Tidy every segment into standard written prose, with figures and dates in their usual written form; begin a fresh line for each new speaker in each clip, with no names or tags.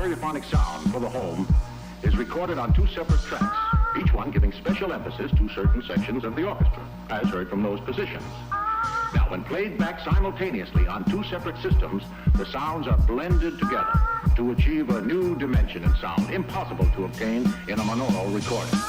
stereophonic sound for the home is recorded on two separate tracks, each one giving special emphasis to certain sections of the orchestra, as heard from those positions. Now, when played back simultaneously on two separate systems, the sounds are blended together to achieve a new dimension in sound, impossible to obtain in a monaural recording.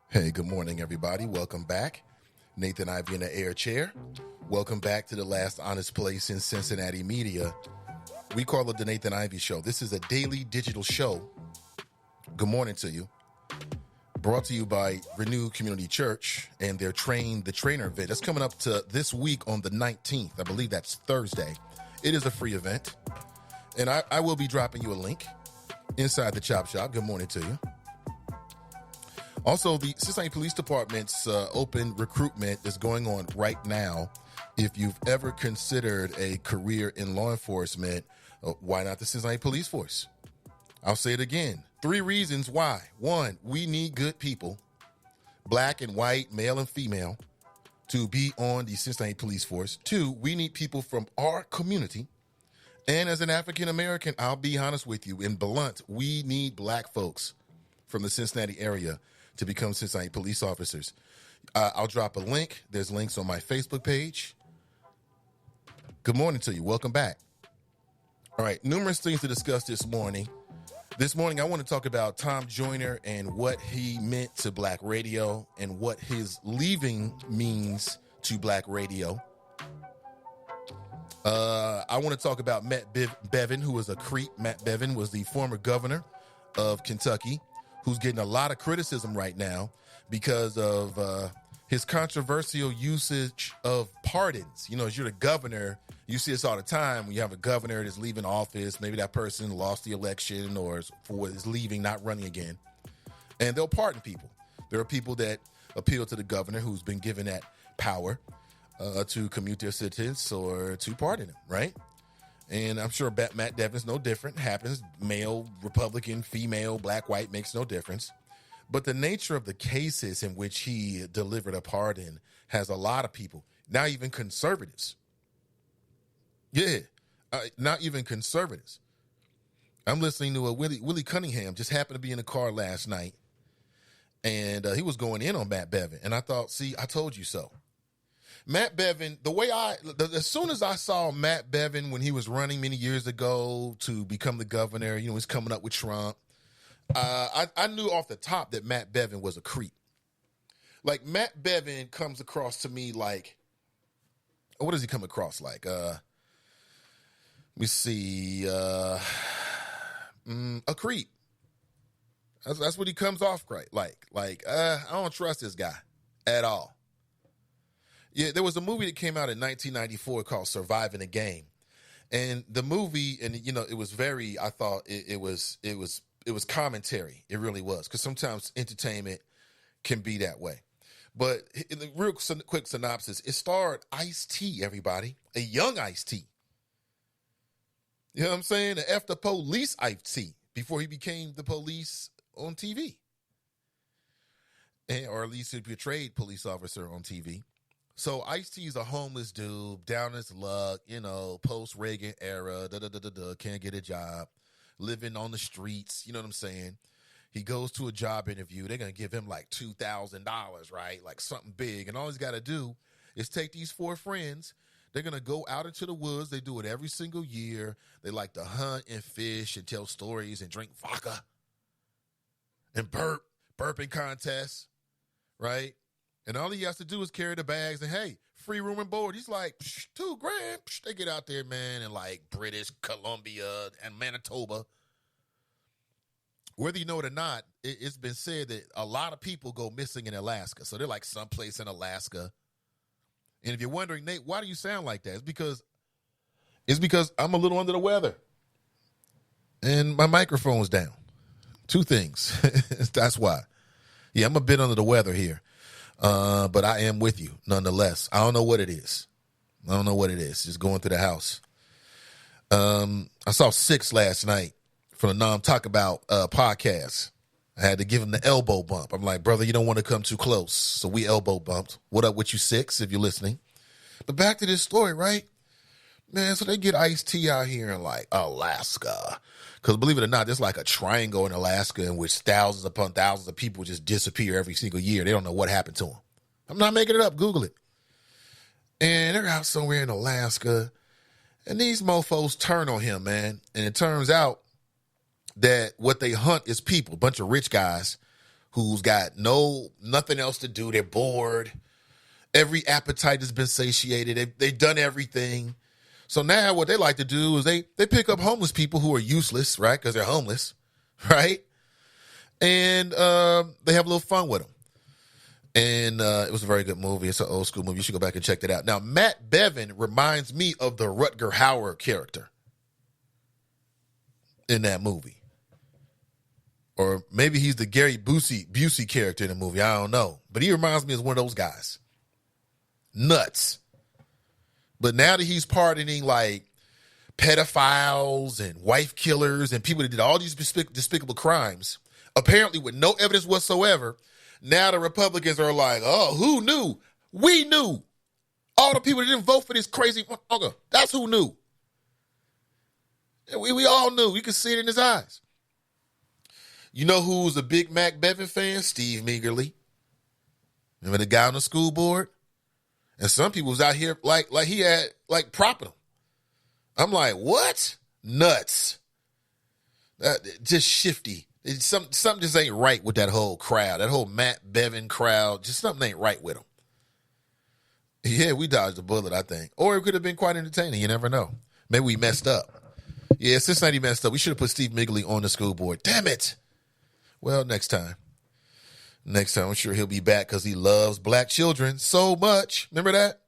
Hey, good morning, everybody. Welcome back. Nathan Ivey in the air chair. Welcome back to the last honest place in Cincinnati media. We call it the Nathan Ivey Show. This is a daily digital show. Good morning to you. Brought to you by Renew Community Church and their Train the Trainer event. That's coming up to this week on the 19th. I believe that's Thursday. It is a free event. And I will be dropping you a link inside the Chop Shop. Good morning to you. Also, the Cincinnati Police Department's open recruitment is going on right now. If you've ever considered a career in law enforcement, why not the Cincinnati Police Force? I'll say it again. 3 reasons why. 1, we need good people, black and white, male and female, to be on the Cincinnati Police Force. 2, we need people from our community. And as an African American, I'll be honest with you, in blunt, we need black folks from the Cincinnati area to become Cincinnati police officers. I'll drop a link. There's links on my Facebook page. Good morning to you. Welcome back. All right, numerous things to discuss this morning. This morning, I want to talk about Tom Joyner and what he meant to black radio and what his leaving means to black radio. I want to talk about Matt Bevin, who was a creep. Matt Bevin was the former governor of Kentucky, who's getting a lot of criticism right now because of his controversial usage of pardons. You know, as you're the governor, you see this all the time when you have a governor that's leaving office. Maybe that person lost the election or is leaving, not running again. And they'll pardon people. There are people that appeal to the governor who's been given that power to commute their sentence or to pardon him, right? And I'm sure Matt Devin's no different. Happens, male, Republican, female, black, white, makes no difference. But the nature of the cases in which he delivered a pardon has a lot of people, not even conservatives. Yeah, not even conservatives. I'm listening to Willie Cunningham, just happened to be in the car last night. And he was going in on Matt Bevin. And I thought, see, I told you so. Matt Bevin, as soon as I saw Matt Bevin when he was running many years ago to become the governor, he's coming up with Trump, I knew off the top that Matt Bevin was a creep. Like, Matt Bevin comes across to me like, what does he come across like? Let me see, a creep. That's what he comes off like. I don't trust this guy at all. Yeah, there was a movie that came out in 1994 called Surviving the Game. And the movie, and it was very, I thought it was commentary. It really was. Because sometimes entertainment can be that way. But in the real quick synopsis, it starred Ice-T, everybody. A young Ice-T. You know what I'm saying? The F the police Ice-T before he became the police on TV. Or at least he portrayed police officer on TV. So Ice-T is a homeless dude, down his luck, post-Reagan era, can't get a job, living on the streets, you know what I'm saying? He goes to a job interview. They're going to give him like $2,000, right? Like something big. And all he's got to do is take these 4 friends. They're going to go out into the woods. They do it every single year. They like to hunt and fish and tell stories and drink vodka and burping contests, right? And all he has to do is carry the bags and, hey, free room and board. He's like, $2,000. They get out there, man, in like British Columbia and Manitoba. Whether you know it or not, it's been said that a lot of people go missing in Alaska. So they're like someplace in Alaska. And if you're wondering, Nate, why do you sound like that? It's because I'm a little under the weather. And my microphone's down. 2 things. That's why. Yeah, I'm a bit under the weather here. But I am with you nonetheless. I don't know what it is. Just going through the house. I saw 6 last night from the Nom Talk About podcast. I had to give him the elbow bump. I'm like, brother, you don't want to come too close. So we elbow bumped. What up with you, 6, if you're listening? But back to this story, right? Man, so they get Ice-T out here in like Alaska. Because believe it or not, there's like a triangle in Alaska in which thousands upon thousands of people just disappear every single year. They don't know what happened to them. I'm not making it up. Google it. And they're out somewhere in Alaska. And these mofos turn on him, man. And it turns out that what they hunt is people, a bunch of rich guys who's got nothing else to do. They're bored. Every appetite has been satiated. They've done everything. So now what they like to do is they pick up homeless people who are useless, right? Because they're homeless, right? And they have a little fun with them. And it was a very good movie. It's an old school movie. You should go back and check that out. Now, Matt Bevin reminds me of the Rutger Hauer character in that movie. Or maybe he's the Gary Busey character in the movie. I don't know. But he reminds me of one of those guys. Nuts. But now that he's pardoning like pedophiles and wife killers and people that did all these despicable crimes, apparently with no evidence whatsoever, now the Republicans are like, oh, who knew? We knew. All the people that didn't vote for this crazy motherfucker. That's who knew. We all knew. You could see it in his eyes. You know who's a big Mac Bevin fan? Steve Meagerly. Remember the guy on the school board? And some people was out here like he had like propping him. I'm like, what? Nuts. Just shifty. Something just ain't right with that whole crowd. That whole Matt Bevin crowd. Just something ain't right with them. Yeah, we dodged a bullet, I think. Or it could have been quite entertaining. You never know. Maybe we messed up. Yeah, Cincinnati messed up. We should have put Steve Meagerly on the school board. Damn it. Well, next time. Next time, I'm sure he'll be back because he loves black children so much. Remember that?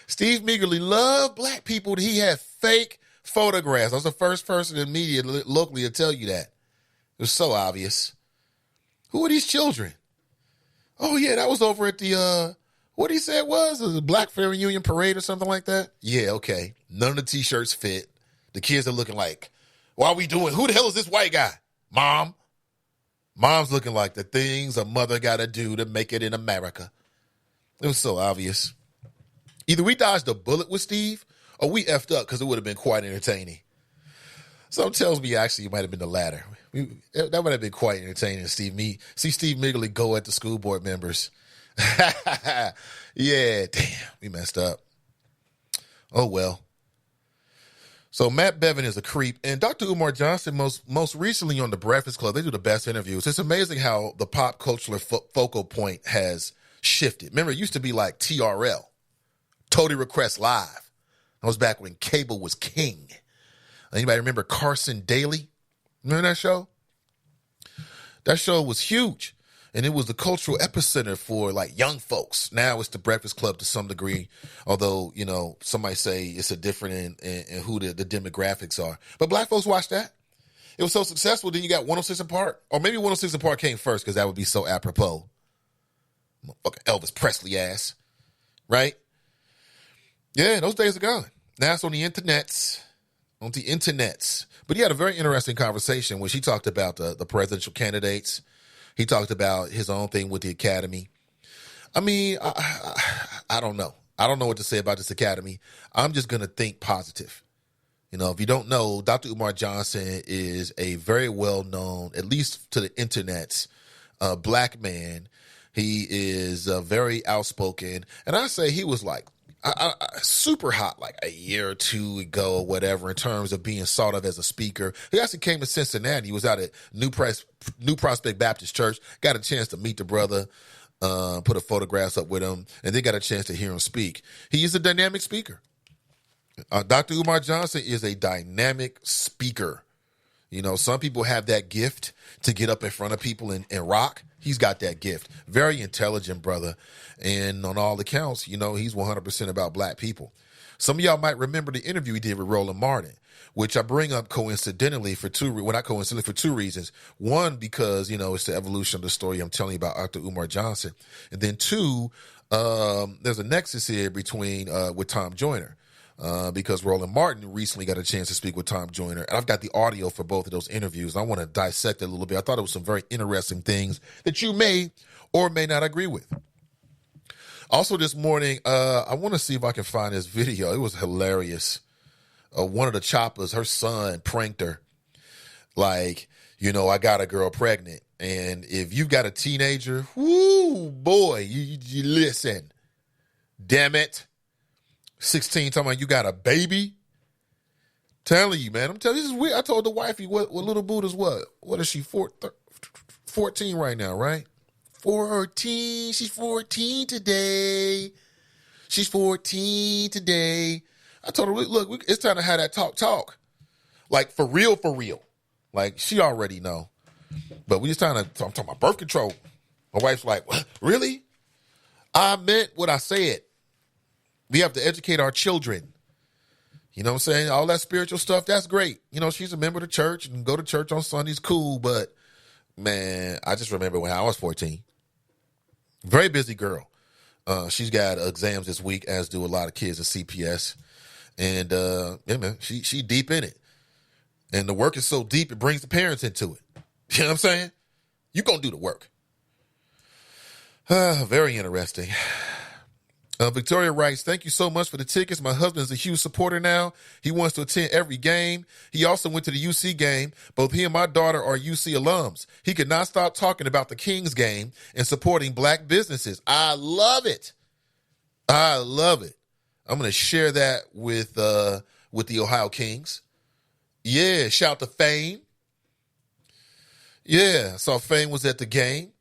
Steve Meagerly loved black people. He had fake photographs. I was the first person in media locally to tell you that. It was so obvious. Who are these children? Oh, yeah, that was over at the, what he said was a Black Family Union parade or something like that. Yeah, okay. None of the T-shirts fit. The kids are looking like, what are we doing? Who the hell is this white guy? Mom. Mom's looking like the things a mother got to do to make it in America. It was so obvious. Either we dodged a bullet with Steve or we effed up because it would have been quite entertaining. Something tells me actually it might have been the latter. That would have been quite entertaining to see Steve Migley go at the school board members. Yeah, damn, we messed up. Oh, well. So Matt Bevin is a creep, and Dr. Umar Johnson most recently on The Breakfast Club, they do the best interviews. It's amazing how the pop cultural focal point has shifted. Remember, it used to be like TRL, Totally Request Live. That was back when cable was king. Anybody remember Carson Daly? Remember that show? That show was huge. And it was the cultural epicenter for like young folks. Now it's the Breakfast Club to some degree, although, you know, some might say it's a different in who the demographics are. But black folks watched that. It was so successful, then you got 106 and Park. Or maybe 106 and Park came first because that would be so apropos. Motherfucking Elvis Presley ass. Right? Yeah, those days are gone. Now it's on the internets. But he had a very interesting conversation where she talked about the presidential candidates. He talked about his own thing with the academy. I mean, I don't know. I don't know what to say about this academy. I'm just going to think positive. You know, if you don't know, Dr. Umar Johnson is a very well-known, at least to the internets, black man. He is very outspoken. And I say he was like super hot like a year or two ago or whatever in terms of being sought of as a speaker. He actually came to Cincinnati. He was out at New Prospect Baptist Church, got a chance to meet the brother, put a photographs up with him, and then got a chance to hear him speak. He is a dynamic speaker. Dr. Umar Johnson is a dynamic speaker. You know, some people have that gift to get up in front of people and rock. He's got that gift. Very intelligent brother. And on all accounts, you know, he's 100% about black people. Some of y'all might remember the interview he did with Roland Martin, which I bring up coincidentally for two reasons. One, because, you know, it's the evolution of the story I'm telling you about Dr. Umar Johnson. And then two, there's a nexus here between with Tom Joyner. Because Roland Martin recently got a chance to speak with Tom Joyner. And I've got the audio for both of those interviews. I want to dissect it a little bit. I thought it was some very interesting things that you may or may not agree with. Also this morning, I want to see if I can find this video. It was hilarious. One of the choppers, her son pranked her. Like, you know, I got a girl pregnant. And if you've got a teenager, whoo, boy, you listen. Damn it. 16 talking about you got a baby. Telling you, man. I'm telling you, this is weird. I told the wifey what little Buddha's what? What is she, 14 right now, right? 14. She's 14 today. I told her, look, it's time to have that talk. Like, for real. Like, she already know. But we just I'm talking about birth control. My wife's like, what? Really? I meant what I said. We have to educate our children. You know what I'm saying? All that spiritual stuff, that's great. You know, she's a member of the church and go to church on Sundays, cool. But, man, I just remember when I was 14. Very busy girl. She's got exams this week, as do a lot of kids at CPS. And, yeah, man, she deep in it. And the work is so deep, it brings the parents into it. You know what I'm saying? You gonna do the work. Very interesting. Victoria writes, thank you so much for the tickets. My husband's a huge supporter now. He wants to attend every game. He also went to the UC game. Both he and my daughter are UC alums. He could not stop talking about the Kings game and supporting black businesses. I love it. I'm going to share that with the Ohio Kings. Yeah, shout to Fame. Yeah, I saw Fame was at the game.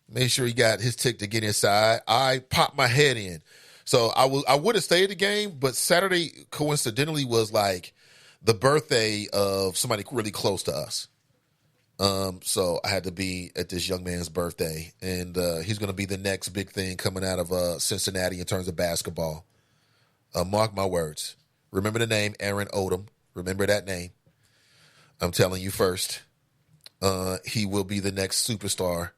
Made sure he got his ticket to get inside. I popped my head in. So I would have stayed at the game, but Saturday coincidentally was like the birthday of somebody really close to us. So I had to be at this young man's birthday, and he's going to be the next big thing coming out of Cincinnati in terms of basketball. Mark my words. Remember the name Aaron Odom. Remember that name. I'm telling you first. He will be the next superstar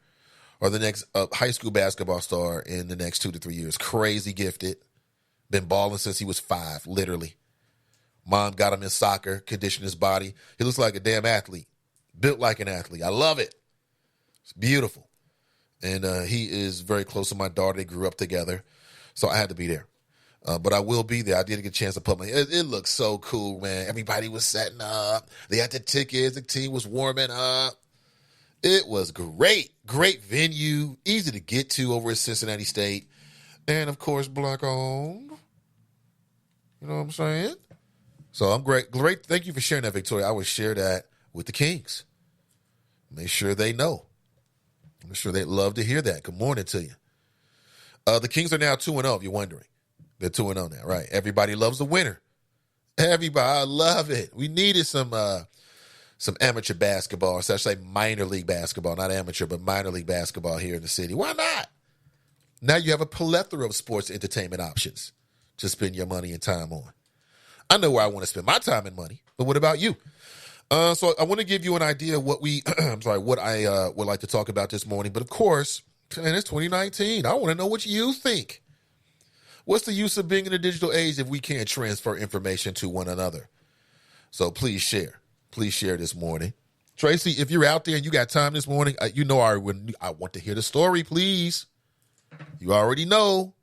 or the next high school basketball star in the next 2 to 3 years. Crazy gifted. Been balling since he was 5, literally. Mom got him in soccer, conditioned his body. He looks like a damn athlete. Built like an athlete. I love it. It's beautiful. And he is very close to my daughter. They grew up together. So I had to be there. But I will be there. I did get a chance to put it looked so cool, man. Everybody was setting up. They had the tickets. The team was warming up. It was great. Great venue. Easy to get to over at Cincinnati State. And, of course, Black owned. You know what I'm saying? So I'm great. Thank you for sharing that, Victoria. I would share that with the Kings. Make sure they know. I'm sure they'd love to hear that. Good morning to you. The Kings are now 2-0, if you're wondering. They're 2-0 now, right? Everybody loves the winner. Everybody, I love it. We needed some amateur basketball, or should I say minor league basketball, not amateur, but minor league basketball here in the city. Why not? Now you have a plethora of sports entertainment options to spend your money and time on. I know where I want to spend my time and money, but what about you? So I want to give you an idea of what what I would like to talk about this morning. But of course, man, it's 2019. I want to know what you think. What's the use of being in a digital age if we can't transfer information to one another? So please share. Please share this morning. Tracy, if you're out there and you got time this morning, I want to hear the story, please. You already know.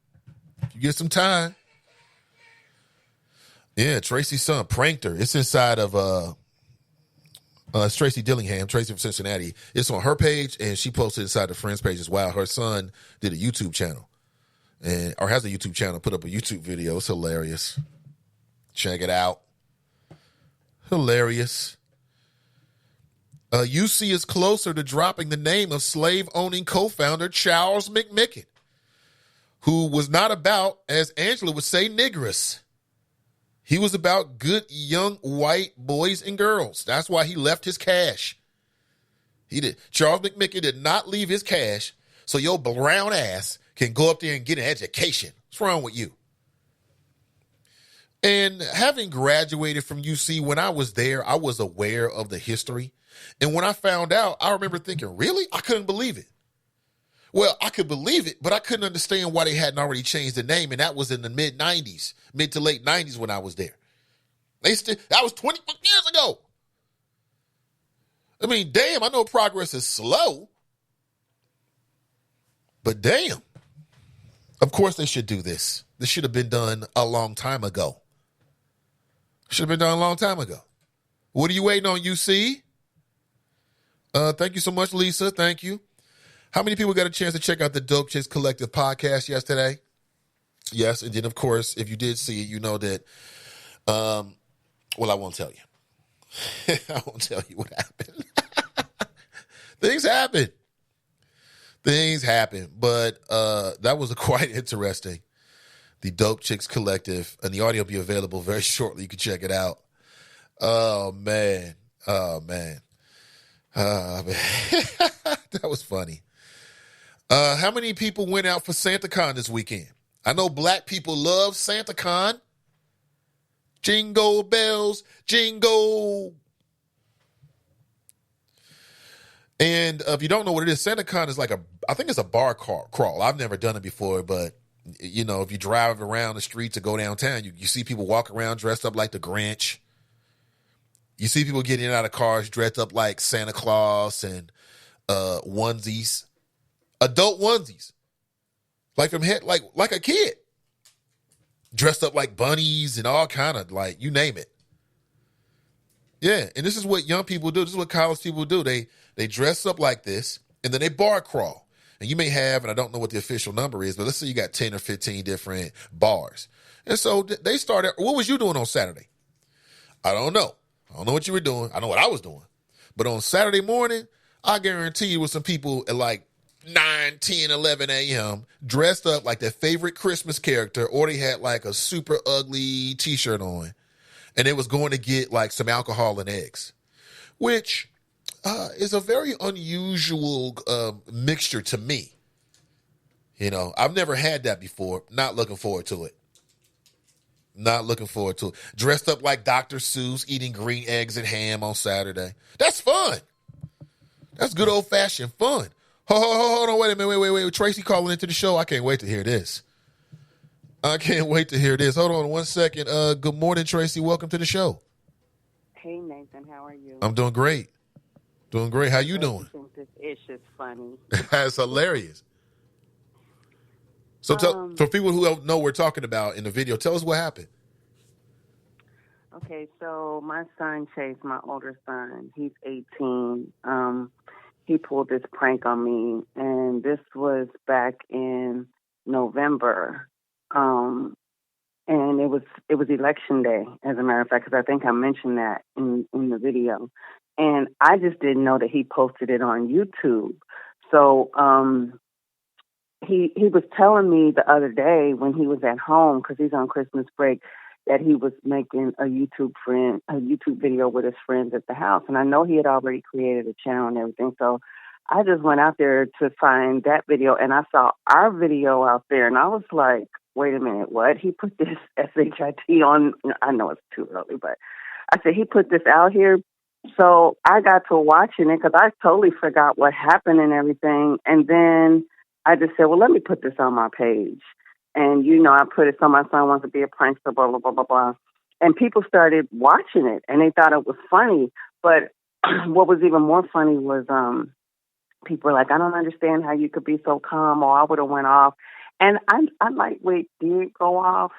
You get some time. Yeah, Tracy's son pranked her. It's inside of it's Tracy Dillingham, Tracy from Cincinnati. It's on her page, and she posted inside the friends page as well. Her son did a YouTube channel. Or has a YouTube channel, put up a YouTube video. It's hilarious. Check it out. Hilarious. UC is closer to dropping the name of slave-owning co-founder Charles McMicken, who was not about, as Angela would say, niggers. He was about good young white boys and girls. That's why he left his cash. He did. Charles McMicken did not leave his cash so your brown ass can go up there and get an education. What's wrong with you? And having graduated from UC, when I was there, I was aware of the history. And when I found out, I remember thinking, really? I couldn't believe it. Well, I could believe it, but I couldn't understand why they hadn't already changed the name. And that was in the mid to late 90s when I was there. That was 20 years ago. I mean, damn, I know progress is slow. But damn. Of course they should do this. This should have been done a long time ago. Should have been done a long time ago. What are you waiting on, UC? Thank you so much, Lisa. Thank you. How many people got a chance to check out the Dope Chicks Collective podcast yesterday? Yes, and then, of course, if you did see it, you know that, I won't tell you. I won't tell you what happened. Things happen, but that was quite interesting. The Dope Chicks Collective, and the audio will be available very shortly. You can check it out. Oh, man. That was funny. How many people went out for SantaCon this weekend? I know black people love SantaCon. Jingle bells, jingle. And if you don't know what it is, SantaCon is I think it's a bar crawl. I've never done it before, but, you know, if you drive around the streets or go downtown, you see people walk around dressed up like the Grinch. You see people getting out of cars dressed up like Santa Claus and onesies, adult onesies, like a kid, dressed up like bunnies and all kind of you name it. Yeah, and this is what young people do. This is what college people do. They dress up like this, and then they bar crawl. And you may have, and I don't know what the official number is, but let's say you got 10 or 15 different bars. And so they started. What was you doing on Saturday? I don't know. I don't know what you were doing. I know what I was doing. But on Saturday morning, I guarantee you was some people at 9, 10, 11 a.m. dressed up like their favorite Christmas character, or they had a super ugly T-shirt on. And they was going to get some alcohol and eggs, which is a very unusual mixture to me. You know, I've never had that before. Not looking forward to it. Dressed up like Dr. Seuss, eating green eggs and ham on Saturday. That's fun. That's good old-fashioned fun. Hold on, wait a minute. Wait. Tracy calling into the show. I can't wait to hear this. Hold on 1 second. Good morning, Tracy. Welcome to the show.
Hey, Nathan. How are you?
I'm doing great. How you doing?
I think this ish is funny.
It's hilarious. So for people who don't know what we're talking about in the video, tell us what happened.
Okay, so my son Chase, my older son, he's 18. He pulled this prank on me, and this was back in November. And it was election day, as a matter of fact, because I think I mentioned that in the video. And I just didn't know that he posted it on YouTube. So he was telling me the other day when he was at home, because he's on Christmas break, that he was making a YouTube video with his friends at the house. And I know he had already created a channel and everything. So I just went out there to find that video, and I saw our video out there, and I was like, wait a minute, what? He put this SHIT on. I know it's too early, but I said, he put this out here. So I got to watching it because I totally forgot what happened and everything. And then I just said, well, let me put this on my page. And, I put it so my son wants to be a prankster, blah, blah, blah, blah, blah. And people started watching it, and they thought it was funny. But what was even more funny was people were like, I don't understand how you could be so calm, or I would have went off. And I lightweight did go off.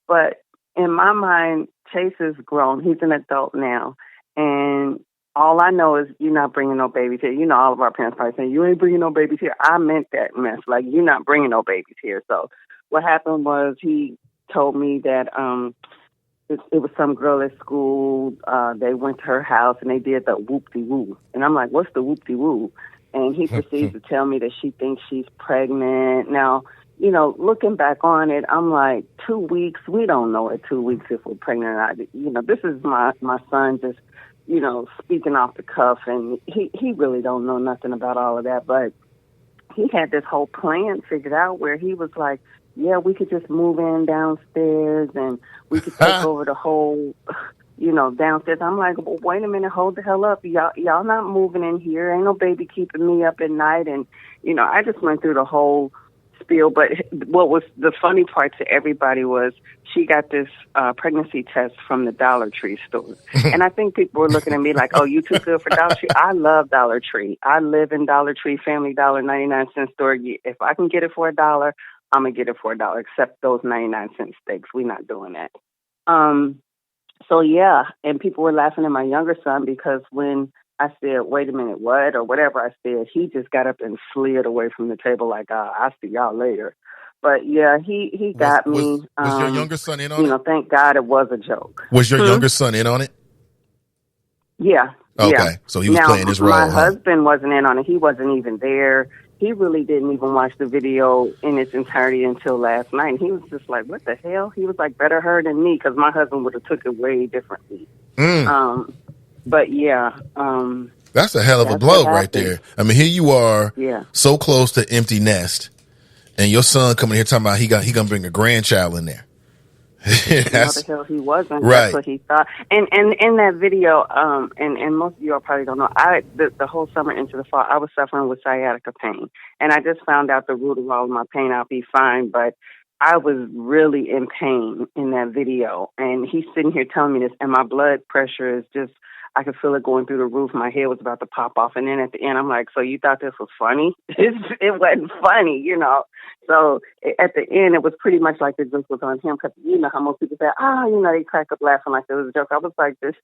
But in my mind, Chase is grown. He's an adult now. And all I know is you're not bringing no babies here. All of our parents probably saying, you ain't bringing no babies here. I meant that mess. Like, you're not bringing no babies here. So what happened was he told me that it was some girl at school. They went to her house and they did the whoop-de-woo. And I'm like, what's the whoop-de-woo? And he proceeds to tell me that she thinks she's pregnant. Now, looking back on it, I'm like, 2 weeks? We don't know at 2 weeks if we're pregnant or not. This is my son just, speaking off the cuff, and he really don't know nothing about all of that. But he had this whole plan figured out where he was like, yeah, we could just move in downstairs and we could take over the whole, downstairs. I'm like, well, wait a minute, hold the hell up. Y'all not moving in here. Ain't no baby keeping me up at night. And, I just went through the whole spiel. But what was the funny part to everybody was she got this pregnancy test from the Dollar Tree store. And I think people were looking at me like, oh, you too good for Dollar Tree? I love Dollar Tree. I live in Dollar Tree, Family Dollar, 99-cent store. If I can get it for $1, I'm going to get it for $1, except those 99-cent steaks. We're not doing that. So, yeah, and people were laughing at my younger son because when I said, wait a minute, what? Or whatever I said, he just got up and slid away from the table like, I'll see y'all later. But, yeah, he got me.
Was your younger son in on it?
Thank God it was a joke.
Was your younger son in on it?
Yeah.
Okay,
yeah.
So he was playing his role.
My husband wasn't in on it. He wasn't even there. He really didn't even watch the video in its entirety until last night. And he was just like, what the hell? He was like, better her than me, because my husband would have took it way differently. But, yeah.
That's a hell of a blow right there. I mean, here you are, so close to empty nest, and your son coming here talking about he going to bring a grandchild in there.
The hell he wasn't.
Right.
That's what he thought. And in that video, and most of you all probably don't know, the whole summer into the fall, I was suffering with sciatica pain. And I just found out the root of all of my pain. I'll be fine. But I was really in pain in that video. And he's sitting here telling me this, and my blood pressure is just, I could feel it going through the roof. My head was about to pop off. And then at the end, I'm like, so you thought this was funny? It wasn't funny, So at the end, it was pretty much like the joke was on him, because you know how most people say, they crack up laughing like it was a joke. I was like, this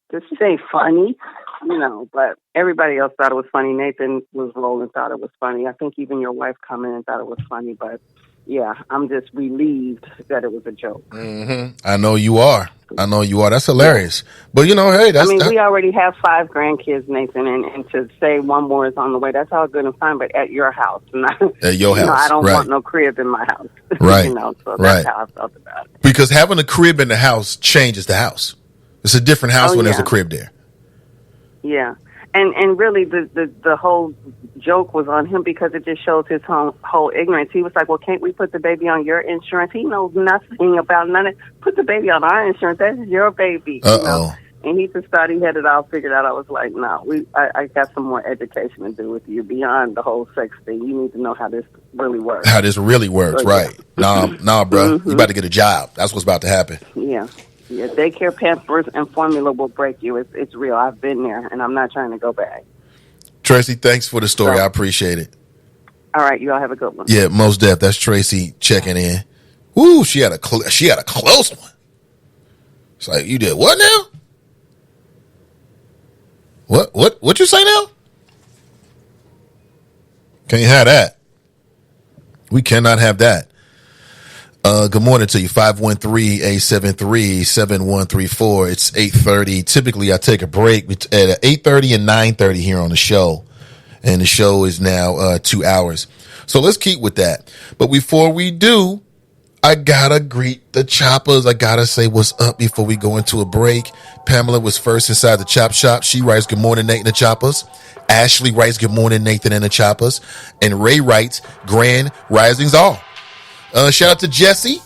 ain't funny, but everybody else thought it was funny. Nathan was rolling, thought it was funny. I think even your wife commented and thought it was funny, but yeah, I'm just relieved that it was a joke.
Mm-hmm. I know you are. That's hilarious. But, hey,
we already have 5 grandkids, Nathan, and to say one more is on the way, that's all good and fine, but at your house.
At your house.
I don't want no crib in my house.
Right.
So that's how I felt about it.
Because having a crib in the house changes the house. It's a different house when there's a crib there.
Yeah. And really, the whole joke was on him because it just shows his whole ignorance. He was like, well, can't we put the baby on your insurance? He knows nothing about none of it. Put the baby on our insurance. That's your baby. And he just thought he had it all figured out. I was like, no, I got some more education to do with you beyond the whole sex thing. You need to know how this really works.
Right. Nah, bro. You about to get a job. That's what's about to happen.
Yeah. Yeah, daycare, Pampers, and formula will break you. It's real. I've been there, and I'm not trying to go back.
Tracy, thanks for the story. I appreciate it.
All right, you all have a good one.
Yeah, most def. That's Tracy checking in. Woo, she had a close one. It's like, you did what now? What you say now? Can't have that. We cannot have that. Good morning to you. 513-873-7134. It's 8:30. Typically, I take a break at 8:30 and 9:30 here on the show. And the show is now 2 hours. So let's keep with that. But before we do, I gotta greet the choppers. I gotta say what's up before we go into a break. Pamela was first inside the chop shop. She writes, good morning, Nathan and the choppers. Ashley writes, good morning, Nathan and the choppers. And Ray writes, grand risings all. Shout out to Jesse.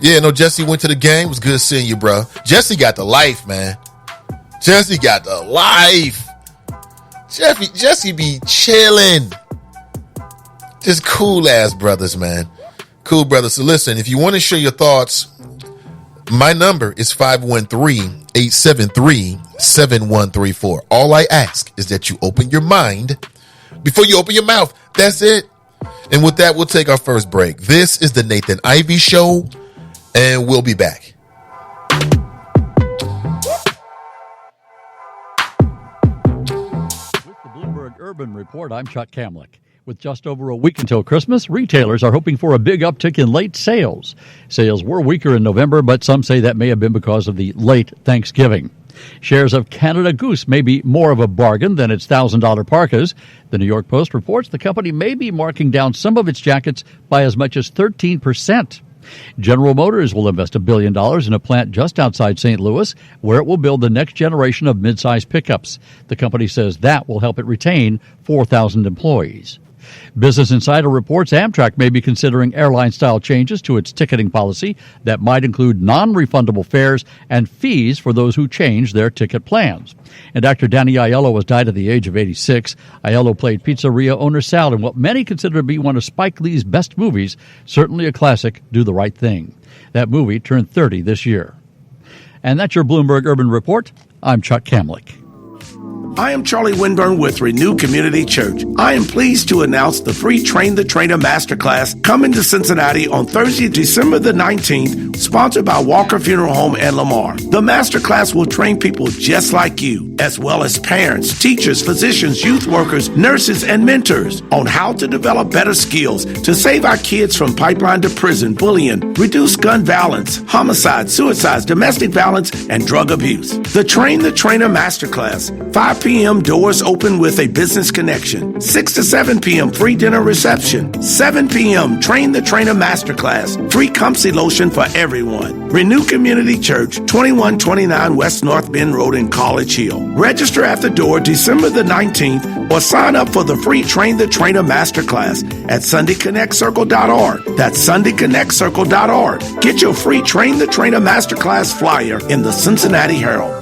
Yeah, no, Jesse went to the game. It was good seeing you, bro. Jesse got the life, man. Jesse got the life. Jesse be chilling. Just cool ass brothers, man. Cool brothers. So listen, if you want to share your thoughts, my number is 513-873-7134. All I ask is that you open your mind before you open your mouth. That's it. And with that, we'll take our first break. This is the Nathan Ivey Show, and we'll be back.
With the Bloomberg Urban Report, I'm Chuck Kamlick. With just over a week until Christmas, retailers are hoping for a big uptick in late sales. Sales were weaker in November, but some say that may have been because of the late Thanksgiving. Shares of Canada Goose may be more of a bargain than its $1,000 parkas. The New York Post reports the company may be marking down some of its jackets by as much as 13%. General Motors will invest $1 billion in a plant just outside St. Louis, where it will build the next generation of midsize pickups. The company says that will help it retain 4,000 employees. Business Insider reports Amtrak may be considering airline-style changes to its ticketing policy that might include non-refundable fares and fees for those who change their ticket plans. And actor Danny Aiello has died at the age of 86. Aiello played pizzeria owner Sal in what many consider to be one of Spike Lee's best movies, certainly a classic, Do the Right Thing. That movie turned 30 this year. And that's your Bloomberg Urban Report. I'm Chuck Kamlick.
I am Charlie Winburn with Renew Community Church. I am pleased to announce the free Train the Trainer Masterclass coming to Cincinnati on Thursday, December the 19th, sponsored by Walker Funeral Home and Lamar. The Masterclass will train people just like you, as well as parents, teachers, physicians, youth workers, nurses, and mentors on how to develop better skills to save our kids from pipeline to prison, bullying, reduce gun violence, homicide, suicides, domestic violence, and drug abuse. The Train the Trainer Masterclass, 5 p.m. doors open with a business connection. 6 to 7 p.m. free dinner reception. 7 p.m. Train the Trainer Masterclass. Free Comfsy lotion for everyone. Renew Community Church, 2129 West North Bend Road in College Hill. Register at the door December the 19th or sign up for the free Train the Trainer Masterclass at SundayConnectCircle.org. That's SundayConnectCircle.org. Get your free Train the Trainer Masterclass flyer in the Cincinnati Herald.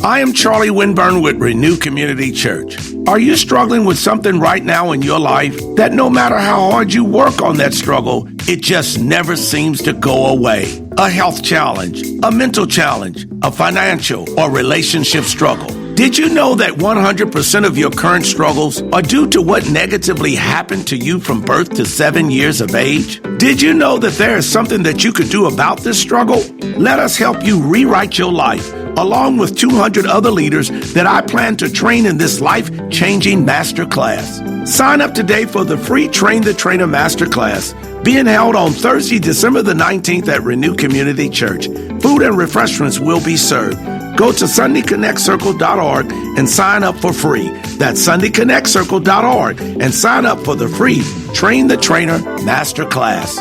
I am Charlie Winburn with Renew Community Church. Are you struggling with something right now in your life that no matter how hard you work on that struggle, it just never seems to go away? A health challenge, a mental challenge, a financial or relationship struggle. Did you know that 100% of your current struggles are due to what negatively happened to you from birth to 7 years of age? Did you know that there is something that you could do about this struggle? Let us help you rewrite your life, along with 200 other leaders that I plan to train in this life-changing masterclass. Sign up today for the free Train the Trainer Masterclass, being held on Thursday, December the 19th at Renew Community Church. Food and refreshments will be served. Go to SundayConnectCircle.org and sign up for free. That's SundayConnectCircle.org and sign up for the free Train the Trainer Masterclass.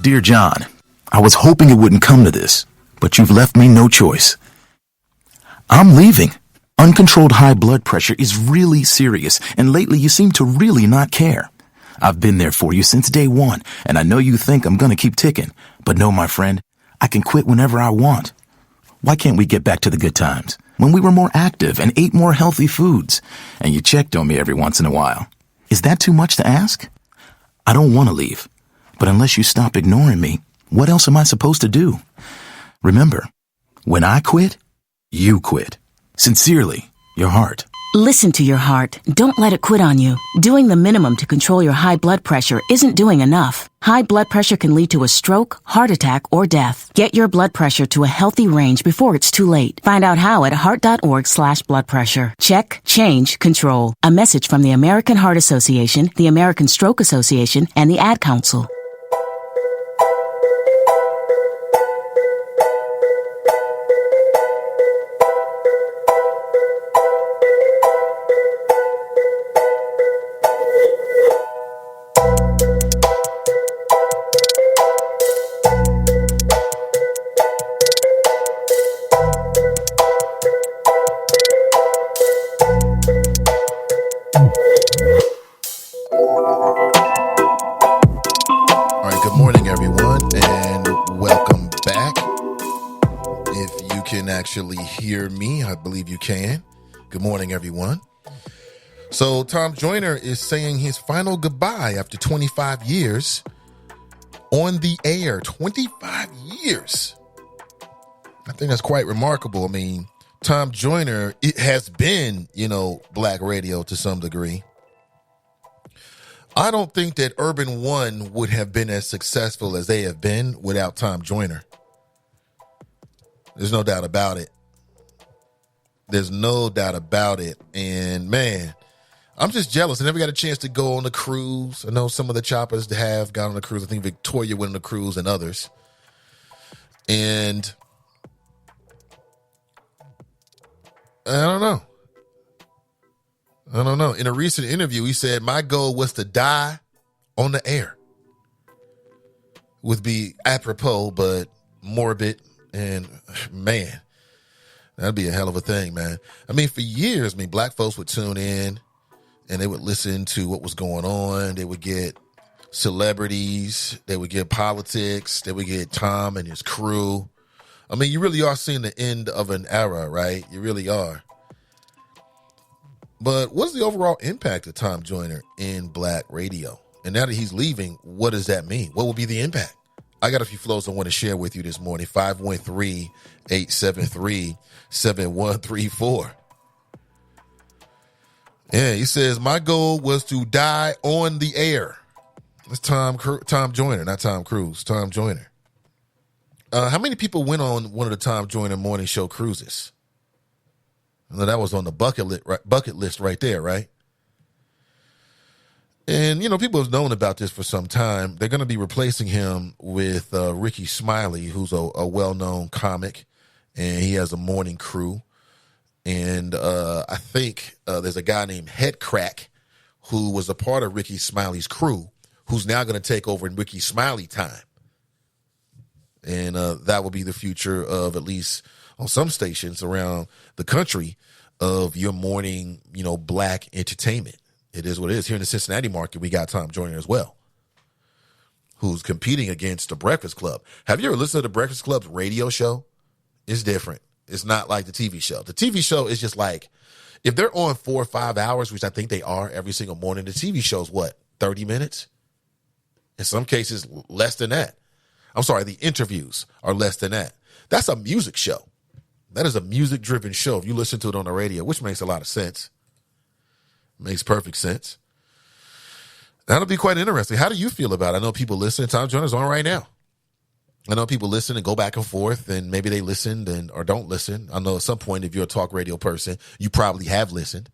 Dear John, I was hoping it wouldn't come to this, but you've left me no choice. I'm leaving. Uncontrolled high blood pressure is really serious, and lately you seem to really not care. I've been there for you since day one, and I know you think I'm going to keep ticking. But no, my friend, I can quit whenever I want. Why can't we get back to the good times, when we were more active and ate more healthy foods, and you checked on me every once in a while? Is that too much to ask? I don't want to leave, but unless you stop ignoring me, what else am I supposed to do? Remember, when I quit, you quit. Sincerely, your heart.
Listen to your heart. Don't let it quit on you. Doing the minimum to control your high blood pressure isn't doing enough. High blood pressure can lead to a stroke, heart attack, or death. Get your blood pressure to a healthy range before it's too late. Find out how at heart.org/blood pressure. Check, change, control. A message from the American Heart Association, the American Stroke Association, and the Ad Council.
Actually hear me. I believe you can. Good morning, everyone. So Tom Joyner is saying his final goodbye after 25 years on the air. 25 years. I think that's quite remarkable. I mean, Tom Joyner, it has been, black radio to some degree. I don't think that Urban One would have been as successful as they have been without Tom Joyner. There's no doubt about it. There's no doubt about it. And, man, I'm just jealous. I never got a chance to go on the cruise. I know some of the choppers have gone on the cruise. I think Victoria went on the cruise and others. And I don't know. In a recent interview, he said, my goal was to die on the air. Would be apropos, but morbid. And, man, that'd be a hell of a thing, man. I mean, for years, black folks would tune in and they would listen to what was going on. They would get celebrities. They would get politics. They would get Tom and his crew. I mean, you really are seeing the end of an era, right? You really are. But what's the overall impact of Tom Joyner in black radio? And now that he's leaving, what does that mean? What will be the impact? I got a few flows I want to share with you this morning. 513-873-7134. Yeah, he says, my goal was to die on the air. That's Tom Joyner, not Tom Cruise. Tom Joyner. How many people went on one of the Tom Joyner morning show cruises? Well, that was on the bucket list right there, right? And, people have known about this for some time. They're going to be replacing him with Ricky Smiley, who's a well-known comic, and he has a morning crew. And I think there's a guy named Head Crack who was a part of Ricky Smiley's crew, who's now going to take over in Ricky Smiley time. And that will be the future of, at least on some stations around the country, of your morning, black entertainment. It is what it is. Here in the Cincinnati market, we got Tom Joyner as well, who's competing against the Breakfast Club. Have you ever listened to the Breakfast Club's radio show? It's different. It's not like the TV show. The TV show is just like, if they're on 4 or 5 hours, which I think they are every single morning, the TV show's what, 30 minutes? In some cases, less than that. I'm sorry, the interviews are less than that. That's a music show. That is a music-driven show if you listen to it on the radio, which makes a lot of sense. Makes perfect sense. That'll be quite interesting. How do you feel about it? I know people listen. Tom Joyner's on right now. I know people listen and go back and forth, and maybe they listened or don't listen. I know at some point, if you're a talk radio person, you probably have listened.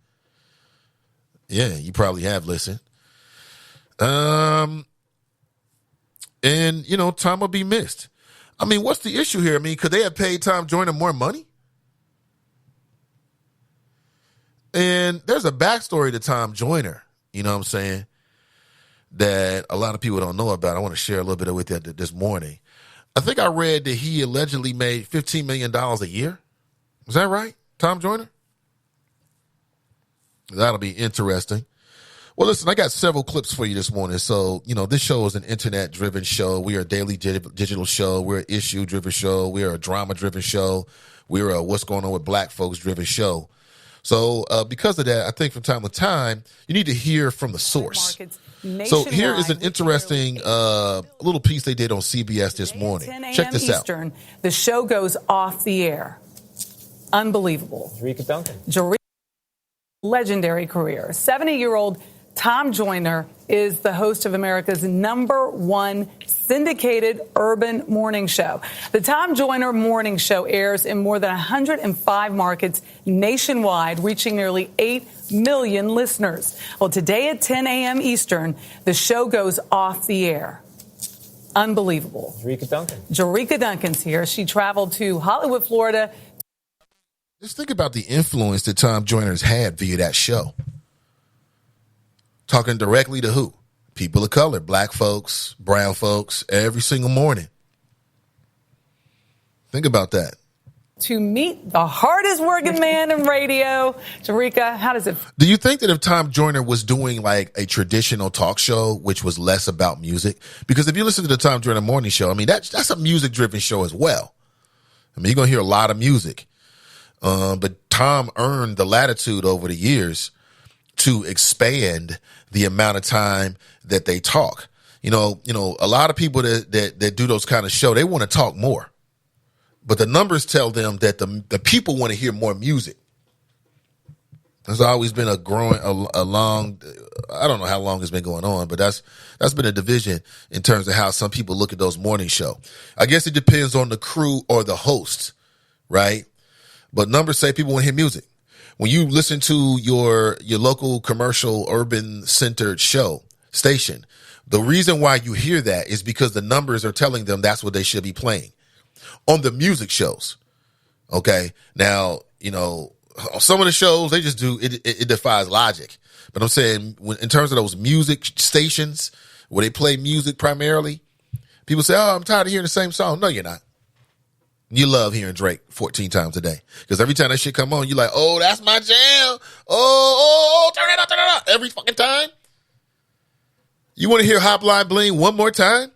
Yeah, you probably have listened. And, Tom will be missed. I mean, what's the issue here? I mean, could they have paid Tom Joyner more money? And there's a backstory to Tom Joyner, you know what I'm saying, that a lot of people don't know about. I want to share a little bit with you this morning. I think I read that he allegedly made $15 million a year. Is that right, Tom Joyner? That'll be interesting. Well, listen, I got several clips for you this morning. So, this show is an internet-driven show. We are a daily digital show. We're an issue-driven show. We are a drama-driven show. We're a what's going on with black folks-driven show. So because of that, I think from time to time, you need to hear from the source. So here is an interesting little piece they did on CBS this morning. Check this out.
The show goes off the air. Unbelievable.
Jerika Duncan.
Legendary career. 70-year-old Tom Joyner is the host of America's #1 syndicated urban morning show. The Tom Joyner Morning Show airs in more than 105 markets nationwide, reaching nearly 8 million listeners. Well, today at 10 a.m. Eastern, the show goes off the air. Unbelievable. Jerika Duncan's here. She traveled to Hollywood, Florida.
Just think about the influence that Tom Joyner's had via that show. Talking directly to who? People of color, black folks, brown folks, every single morning. Think about that.
To meet the hardest working man in radio. Jerika, how does it feel?
Do you think that if Tom Joyner was doing like a traditional talk show, which was less about music? Because if you listen to the Tom Joyner Morning Show, I mean, that's a music-driven show as well. I mean, you're going to hear a lot of music. But Tom earned the latitude over the years to expand the amount of time that they talk. You know, a lot of people that do those kind of show, they want to talk more. But the numbers tell them that the people want to hear more music. There's always been a long, I don't know how long it's been going on, but that's been a division in terms of how some people look at those morning show. I guess it depends on the crew or the host, right? But numbers say people want to hear music. When you listen to your local commercial urban centered show station, the reason why you hear that is because the numbers are telling them that's what they should be playing on the music shows. Okay. Now, some of the shows, they just do it defies logic. But I'm saying in terms of those music stations where they play music primarily, people say, oh, I'm tired of hearing the same song. No, you're not. You love hearing Drake 14 times a day. Because every time that shit come on, you're like, oh, that's my jam. Oh, turn it up. Every fucking time. You want to hear Hotline Bling one more time?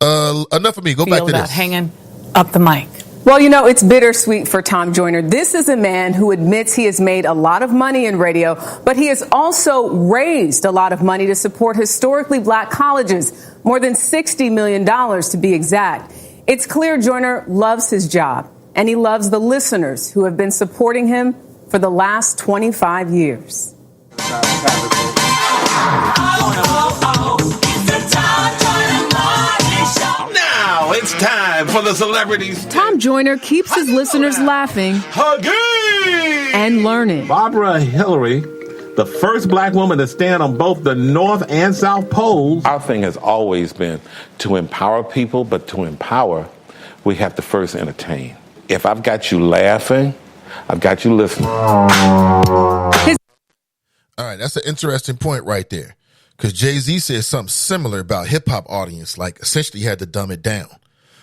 Enough of me. Go back to this.
Hanging up the mic.
Well, it's bittersweet for Tom Joyner. This is a man who admits he has made a lot of money in radio, but he has also raised a lot of money to support historically black colleges, more than $60 million to be exact. It's clear Joyner loves his job, and he loves the listeners who have been supporting him for the last 25 years.
Now it's time for the celebrities.
Tom Joyner keeps his listeners laughing and learning.
Barbara Hillary, the first black woman to stand on both the North and South poles.
Our thing has always been to empower people, but to empower, we have to first entertain. If I've got you laughing, I've got you listening.
All right, that's an interesting point right there. Because Jay-Z said something similar about hip-hop audience, like essentially he had to dumb it down.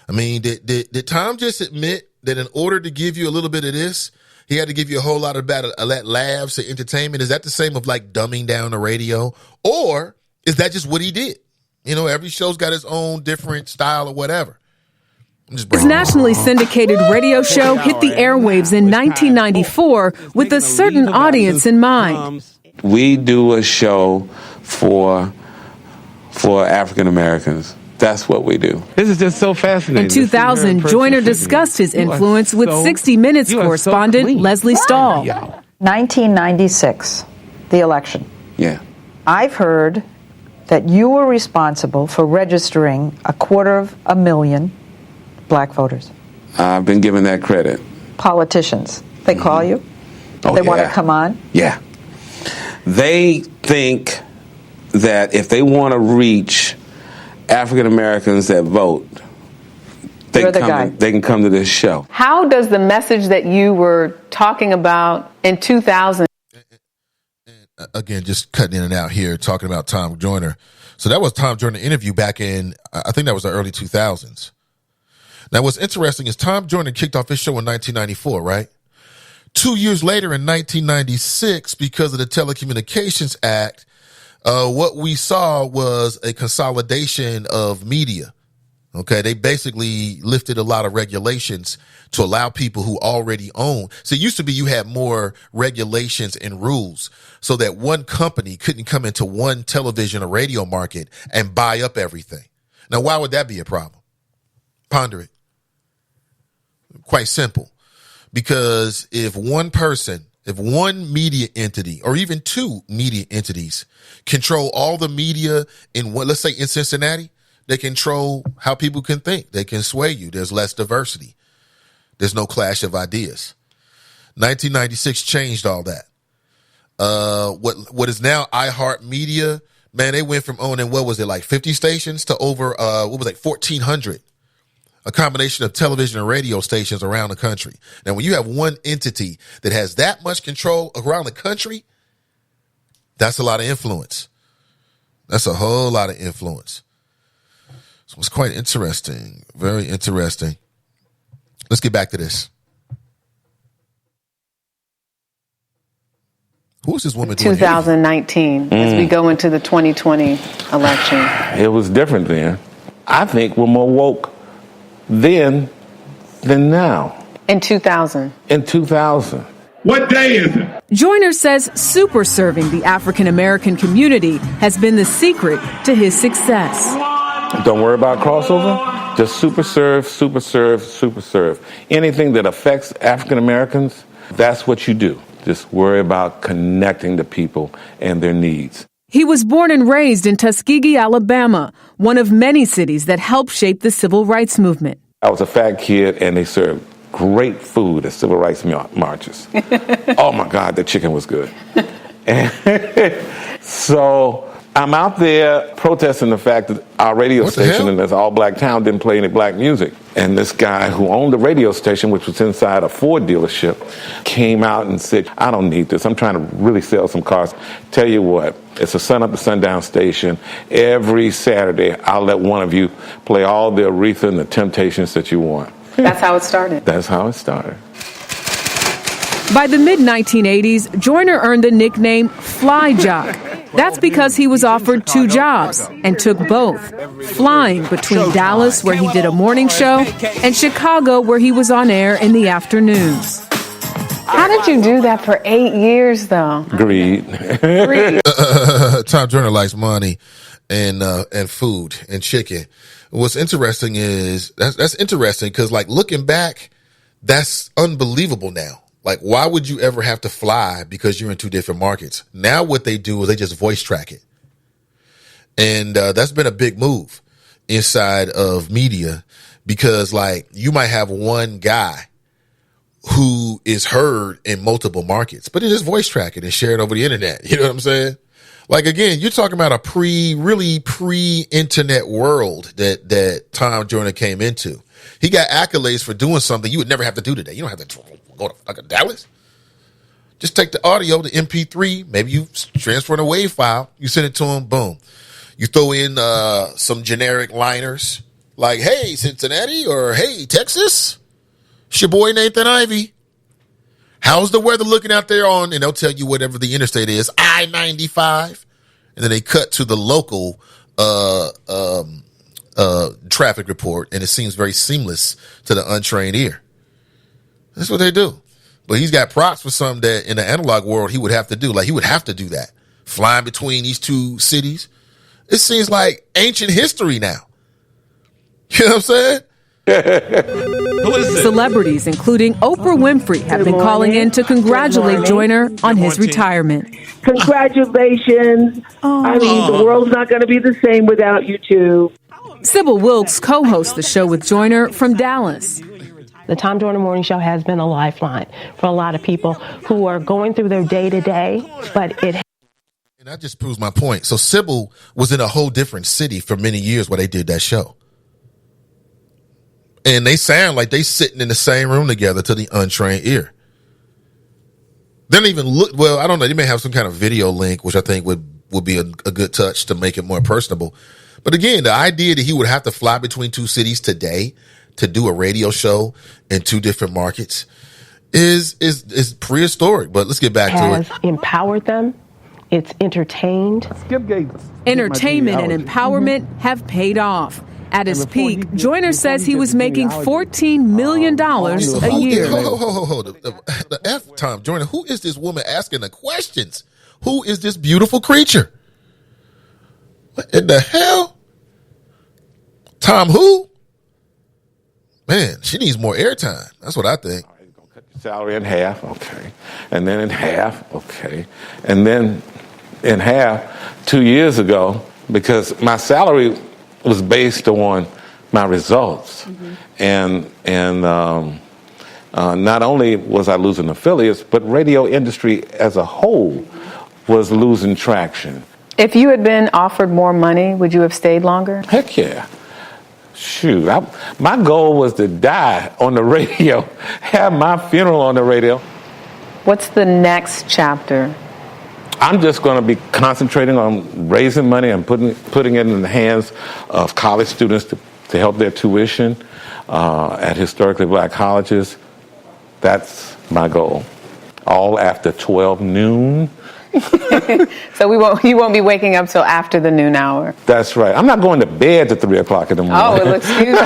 I mean, did Tom just admit that in order to give you a little bit of this, he had to give you a whole lot of laughs and entertainment? Is that the same of like dumbing down the radio? Or is that just what he did? Every show's got its own different style or whatever.
His nationally syndicated radio show hit the airwaves in 1994 with a certain audience in mind.
We do a show for African Americans. That's what we do. This is just so fascinating.
In 2000, Joyner discussed his influence with 60 Minutes correspondent Leslie Stahl.
1996, the election.
Yeah.
I've heard that you were responsible for registering 250,000 black voters.
I've been given that credit.
Politicians, they call you? They want to come on?
Yeah. They think that if they want to reach African Americans that vote, they can come to this show.
How does the message that you were talking about in 2000...
Again, just cutting in and out here, talking about Tom Joyner. So that was Tom Joyner interview back in, I think that was the early 2000s. Now, what's interesting is Tom Joyner kicked off his show in 1994, right? 2 years later in 1996, because of the Telecommunications Act, what we saw was a consolidation of media. Okay, they basically lifted a lot of regulations to allow people who already own. So it used to be you had more regulations and rules so that one company couldn't come into one television or radio market and buy up everything. Now, why would that be a problem? Ponder it. Quite simple. Because if one person If one media entity or even two media entities control all the media in what, let's say in Cincinnati, they control how people can think. They can sway you. There's less diversity. There's no clash of ideas. 1996 changed all that. What is now iHeartMedia, man, they went from owning, what was it, like 50 stations to over, 1,400. A combination of television and radio stations around the country. Now, when you have one entity that has that much control around the country, that's a lot of influence. That's a whole lot of influence. So it's quite interesting. Very interesting. Let's get back to this. Who is this woman doing
2019, as we go into the 2020 election.
It was different then. I think we're more woke then than now.
In 2000.
In 2000.
What day is it?
Joyner says super serving the African American community has been the secret to his success.
Don't worry about crossover. Just super serve, super serve, super serve. Anything that affects African Americans, that's what you do. Just worry about connecting to people and their needs.
He was born and raised in Tuskegee, Alabama, one of many cities that helped shape the civil rights movement.
I was a fat kid, and they served great food at civil rights marches. Oh, my God, the chicken was good. And so I'm out there protesting the fact that our radio station in this all-black town didn't play any black music. And this guy who owned the radio station, which was inside a Ford dealership, came out and said, I don't need this. I'm trying to really sell some cars. Tell you what, it's a sun-up to sundown station. Every Saturday, I'll let one of you play all the Aretha and the Temptations that you want.
That's how it started.
That's how it started.
By the mid-1980s, Joyner earned the nickname Fly Jock. That's because he was offered two jobs and took both, flying between Dallas, where he did a morning show, and Chicago, where he was on air in the afternoons. How did you do that for 8 years, though?
Greed.
Tom Joyner likes money and food and chicken. What's interesting is that's interesting because, like, looking back, that's unbelievable now. Like, why would you ever have to fly because you're in two different markets? Now what they do is they just voice track it. And that's been a big move inside of media because, like, you might have one guy who is heard in multiple markets, but they just voice track it and share it over the internet. You know what I'm saying? Like, again, you're talking about a pre-internet world that Tom Joyner came into. He got accolades for doing something you would never have to do today. You don't have to go to fucking Dallas. Just take the audio, the MP3. Maybe you transfer in a WAV file. You send it to him. Boom. You throw in some generic liners like, hey, Cincinnati, or hey, Texas. It's your boy, Nathan Ivey. How's the weather looking out there on, and they'll tell you whatever the interstate is, I-95. And then they cut to the local traffic report, and it seems very seamless to the untrained ear. That's what they do. But he's got props for something that in the analog world he would have to do. Like, he would have to do that. Flying between these two cities. It seems like ancient history now. You know what I'm saying?
Who is it? Celebrities, including Oprah Winfrey, have been calling in to congratulate Joyner on his retirement.
Congratulations. I mean, the world's not going to be the same without you two.
Sybil Wilkes co-hosts the show with Joyner from Dallas.
The Tom Joyner Morning Show has been a lifeline for a lot of people who are going through their day-to-day, but it...
And that just proves my point. So Sybil was in a whole different city for many years while they did that show. And they sound like they sitting in the same room together to the untrained ear. They don't even look, well, I don't know. They may have some kind of video link, which I think would be a good touch to make it more personable. But again, the idea that he would have to fly between two cities today to do a radio show in two different markets is prehistoric. But let's get back to it.
Has empowered them. It's entertained.
Entertainment and empowerment have paid off. At his peak, Joyner says he was making $14 million a year.
Hold. The F, Tom Joyner. Who is this woman asking the questions? Who is this beautiful creature? What in the hell? Tom who? Man, she needs more airtime. That's what I think.
salary in half, okay. And then in half, okay. And then in half 2 years ago, because my salary was based on my results. And not only was I losing affiliates, but radio industry as a whole was losing traction.
If you had been offered more money, would you have stayed longer?
Heck yeah. Shoot, my goal was to die on the radio, have my funeral on the radio.
What's the next chapter?
I'm just going to be concentrating on raising money and putting it in the hands of college students to help their tuition at historically black colleges. That's my goal. All after 12 noon.
So you won't be waking up till after the noon hour.
That's right. I'm not going to bed at 3 o'clock in the morning.
Oh, well, excuse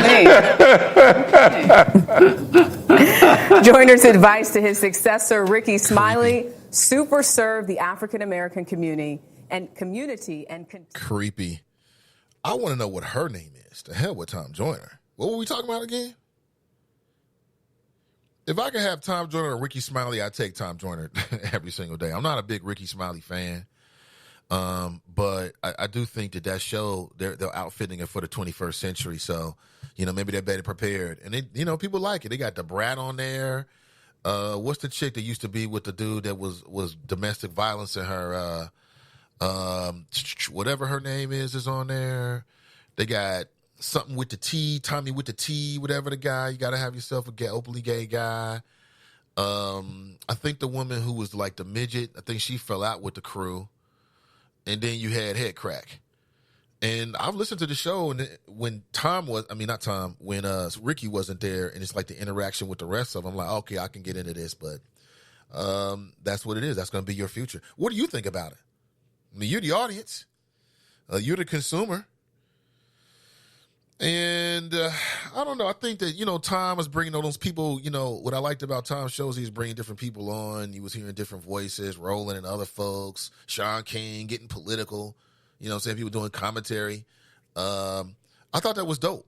me. Joyner's advice to his successor, Ricky Smiley: super serve the African American community and
creepy. I want to know what her name is. The hell with Tom Joyner. What were we talking about again? If I could have Tom Joyner or Ricky Smiley, I'd take Tom Joyner every single day. I'm not a big Ricky Smiley fan, but I do think that show, they're outfitting it for the 21st century. So, maybe they're better prepared. And, people like it. They got the brat on there. What's the chick that used to be with the dude that was domestic violence in her, whatever her name is on there. They got something with the T, Tommy with the T, whatever the guy. You got to have yourself a openly gay guy. I think the woman who was like the midget, I think she fell out with the crew. And then you had Head Crack. And I've listened to the show, and when Ricky wasn't there, and it's like the interaction with the rest of them, I'm like, okay, I can get into this, but that's what it is. That's going to be your future. What do you think about it? I mean, you're the audience. You're the consumer. And I don't know. I think that, Tom was bringing all those people, what I liked about Tom's shows, he was bringing different people on. He was hearing different voices, Roland and other folks, Sean King, getting political, saying people doing commentary. I thought that was dope.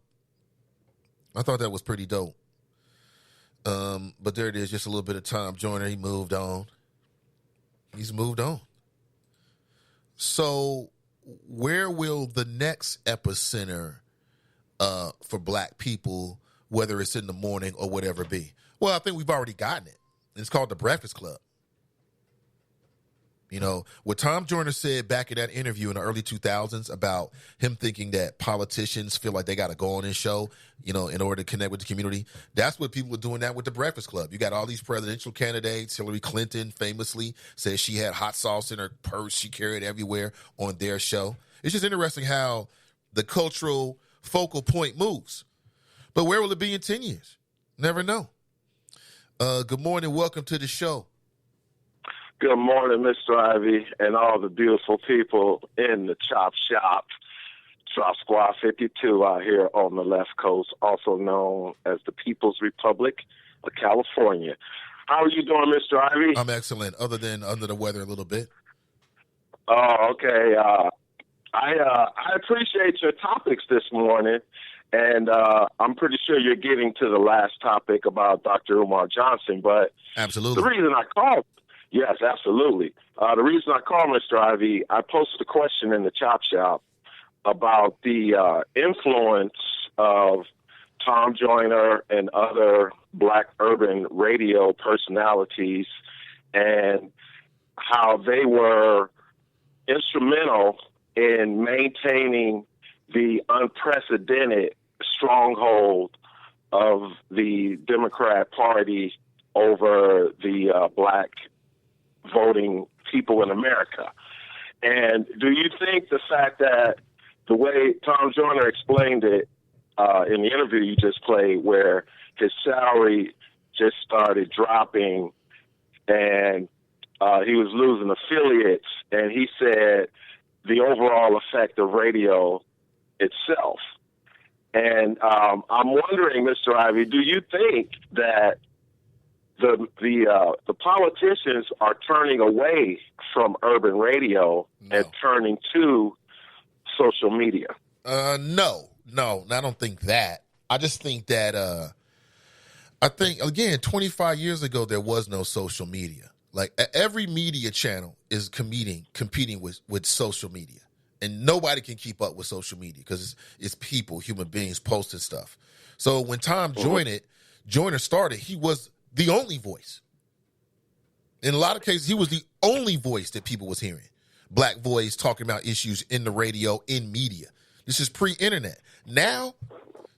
I thought that was pretty dope. But there it is, just a little bit of Tom Joyner. He moved on. He's moved on. So where will the next epicenter for black people, whether it's in the morning or whatever be? Well, I think we've already gotten it. It's called The Breakfast Club. What Tom Joyner said back in that interview in the early 2000s about him thinking that politicians feel like they got to go on his show, in order to connect with the community. That's what people are doing now with The Breakfast Club. You got all these presidential candidates. Hillary Clinton famously says she had hot sauce in her purse. She carried everywhere on their show. It's just interesting how the cultural focal point moves. But where will it be in 10 years? Never know. Good morning. Welcome to the show.
Good morning, Mr. Ivey, and all the beautiful people in the Chop Shop. Chop Squad 52 out here on the left coast, also known as the People's Republic of California. How are you doing, Mr. Ivey?
I'm excellent, other than under the weather a little bit.
Oh, okay. I appreciate your topics this morning, and I'm pretty sure you're getting to the last topic about Dr. Umar Johnson, but
absolutely.
The reason I called, yes, absolutely. The reason I called, Mr. Ivey, I posted a question in the Chop Shop about the influence of Tom Joyner and other black urban radio personalities and how they were instrumental in maintaining the unprecedented stronghold of the Democrat Party over the black voting people in America. And do you think the fact that the way Tom Joyner explained it in the interview you just played, where his salary just started dropping and he was losing affiliates, and he said the overall effect of radio itself. And I'm wondering, Mr. Ivey, do you think that the politicians are turning away from urban radio and turning to social media?
No, I don't think that. I just think that I think, again, 25 years ago, there was no social media. Like, every media channel is competing with social media. And nobody can keep up with social media because it's people, human beings posting stuff. So when Tom Joyner started, he was the only voice. In a lot of cases, he was the only voice that people was hearing. Black voice talking about issues in the radio, in media. This is pre-internet. Now,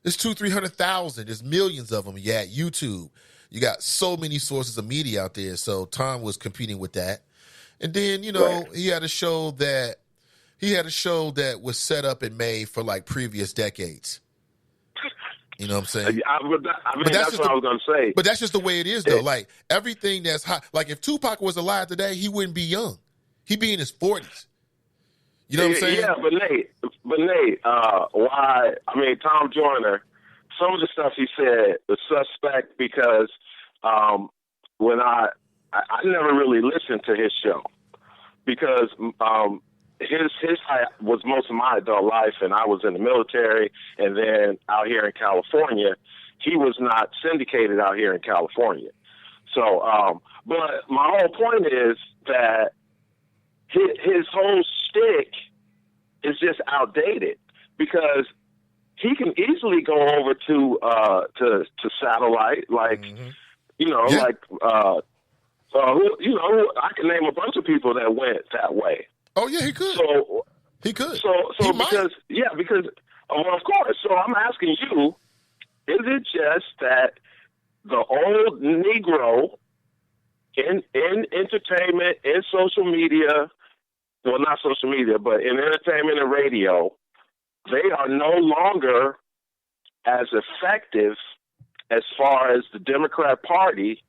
there's 200,000-300,000. There's millions of them. You got YouTube. You got so many sources of media out there. So Tom was competing with that. And then, he had a show that was set up and made for like previous decades. You know what I'm saying?
That's what I was going to say.
But that's just the way it is, though. Like, everything that's hot. Like, if Tupac was alive today, he wouldn't be young. He'd be in his 40s. You know what I'm saying?
Yeah, but Nate, Tom Joyner, some of the stuff he said was suspect because when I never really listened to his show because his was most of my adult life, and I was in the military, and then out here in California, he was not syndicated out here in California. So, but my whole point is that his whole shtick is just outdated because he can easily go over to satellite, like I can name a bunch of people that went that way.
Oh yeah, he could. He could.
Because of course. So I'm asking you, is it just that the old Negro in entertainment, in social media, well, not social media, but in entertainment and radio, they are no longer as effective as far as the Democrat Party,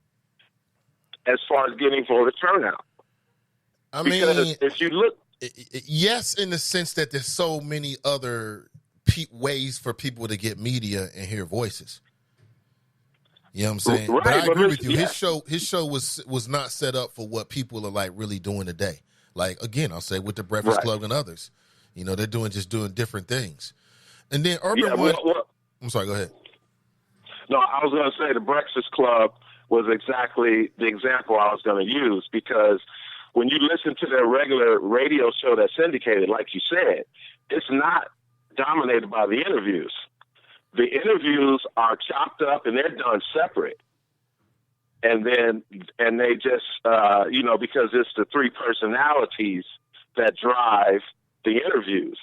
as far as getting voter turnout? Because if you look,
yes, in the sense that there's so many other ways for people to get media and hear voices. You know what I'm saying?
Right,
but I agree with you. Yeah. His show was not set up for what people are like really doing today. Like, again, I'll say with the Breakfast Club and others, they're doing different things. And then I'm sorry, go ahead.
No, I was going to say the Breakfast Club was exactly the example I was going to use because when you listen to their regular radio show that's syndicated, like you said, it's not dominated by the interviews. The interviews are chopped up and they're done separate. And they just, because it's the three personalities that drive the interviews.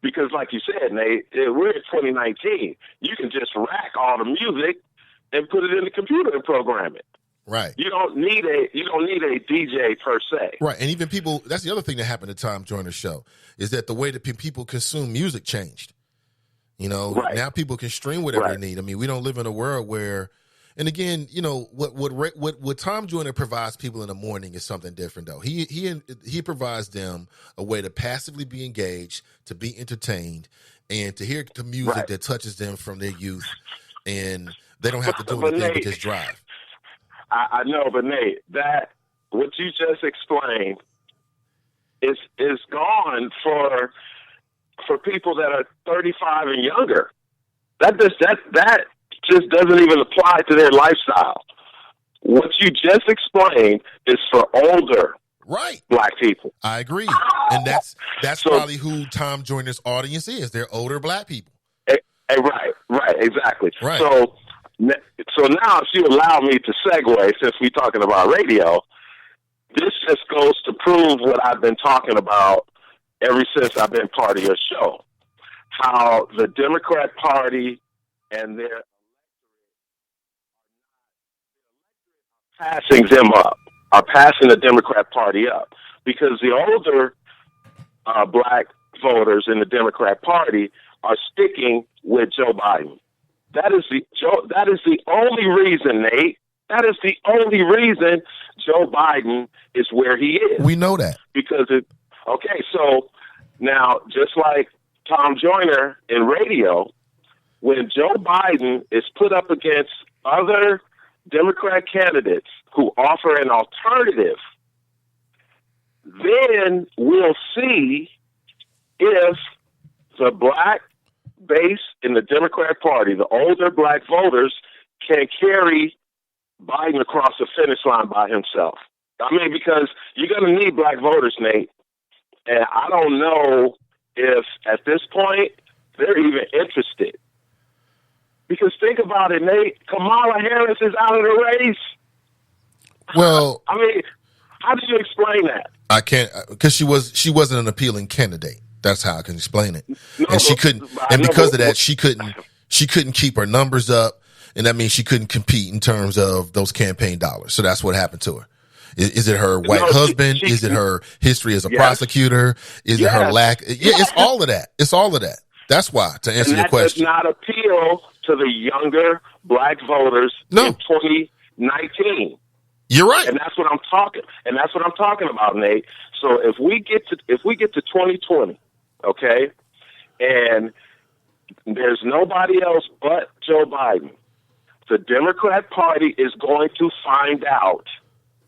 Because like you said, Nate, we're in 2019. You can just rack all the music and put it in the computer and program it.
Right.
You don't need a DJ per se.
Right. And even people, that's the other thing that happened to Tom Joyner's show, is that the way that people consume music changed. Now people can stream whatever they need. I mean, we don't live in a world where, and again, what Tom Joyner provides people in the morning is something different, though. He provides them a way to passively be engaged, to be entertained, and to hear the music that touches them from their youth, and they don't have to do anything but just drive.
I know, but Nate, that what you just explained is gone for people that are 35 and younger. That just doesn't even apply to their lifestyle. What you just explained is for older Black people.
I agree. And that's probably who Tom Joyner's audience is. They're older Black people.
Right, exactly.
Right.
So now if you allow me to segue, since we're talking about radio, this just goes to prove what I've been talking about ever since I've been part of your show. How the Democrat Party and their passing them up, are passing the Democrat Party up. Because the older Black voters in the Democrat Party are sticking with Joe Biden. That is the only reason, Nate. That is the only reason Joe Biden is where he is.
We know that.
So now, just like Tom Joyner in radio, when Joe Biden is put up against other Democrat candidates who offer an alternative, then we'll see if the Black base in the Democrat Party, the older Black voters, can carry Biden across the finish line by himself. I mean, because you're going to need black voters, Nate. And I don't know if at this point they're even interested. Because think about it, Nate. Kamala Harris is out of the race.
Well,
I mean, how do you explain that?
I can't, because she wasn't an appealing candidate. That's how I can explain it. And she couldn't, and because of that, she couldn't keep her numbers up, and that means she couldn't compete in terms of those campaign dollars. So that's what happened to her. Is it her white husband? Is it her history as a prosecutor? Is it her lack? Yeah, it's all of that. It's all of that. That's why, to answer your question.
That does not appeal to the younger black voters in 2019.
You're right.
And that's what I'm talking about, Nate. So if we get to 2020, okay, and there's nobody else but Joe Biden, the Democrat Party is going to find out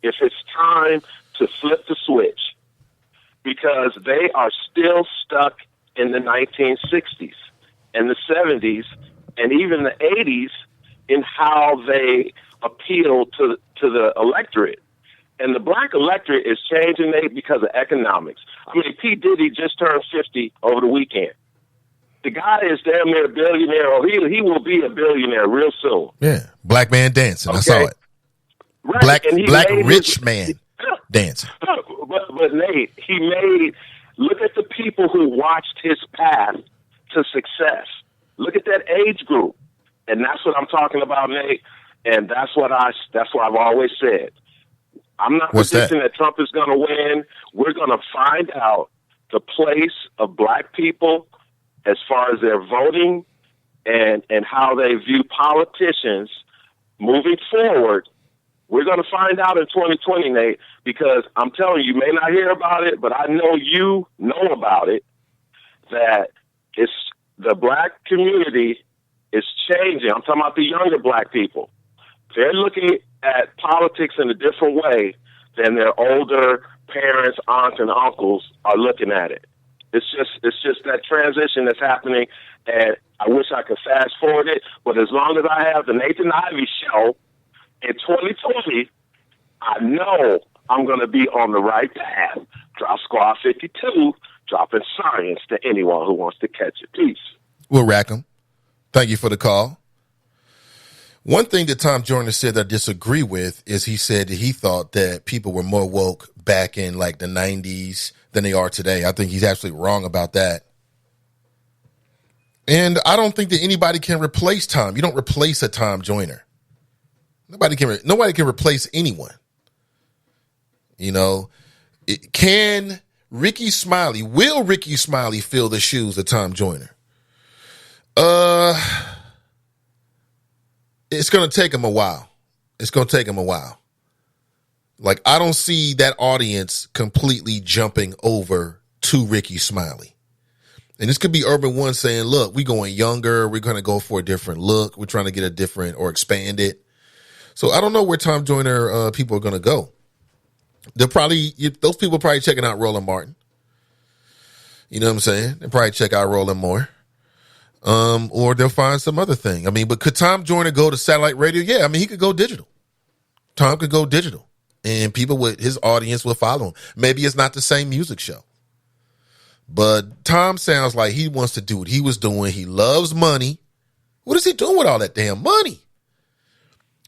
if it's time to flip the switch, because they are still stuck in the 1960s and the 70s and even the 80s in how they appeal to the electorate. And the black electorate is changing, Nate, because of economics. I mean, P. Diddy just turned 50 over the weekend. The guy is damn near a billionaire, or he will be a billionaire real soon.
Yeah, black man dancing. Okay. I saw it.
Right.
Black rich man dancing.
But Nate, look at the people who watched his path to success. Look at that age group. And that's what I'm talking about, Nate. And that's what I've always said. I'm not predicting that Trump is going to win. We're going to find out the place of black people as far as their voting and how they view politicians moving forward. We're going to find out in 2020, Nate, because I'm telling you, you may not hear about it, but I know you know about it, that it's the black community is changing. I'm talking about the younger black people. They're looking at politics in a different way than their older parents, aunts, and uncles are looking at it. It's just that transition that's happening, and I wish I could fast forward it, but as long as I have the Nathan Ivey Show in 2020, I know I'm going to be on the right path. Drop Squad 52, dropping science to anyone who wants to catch it. Peace.
We'll rack them. Thank you for the call. One thing that Tom Joyner said that I disagree with is he said that he thought that people were more woke back in like the 90s than they are today. I think he's absolutely wrong about that. And I don't think that anybody can replace Tom. You don't replace a Tom Joyner. Nobody can replace anyone. You know, will Ricky Smiley fill the shoes of Tom Joyner? It's going to take him a while. Like, I don't see that audience completely jumping over to Ricky Smiley. And this could be Urban One saying, look, we're going younger. We're going to go for a different look. We're trying to get a different or expand it. So I don't know where Tom Joyner people are going to go. Those people are probably checking out Roland Martin. You know what I'm saying? They'll probably check out Roland Moore. Or they'll find some other thing. I mean, but could Tom Joyner go to satellite radio? Yeah, I mean, he could go digital. Tom could go digital. And his audience will follow him. Maybe it's not the same music show. But Tom sounds like he wants to do what he was doing. He loves money. What is he doing with all that damn money?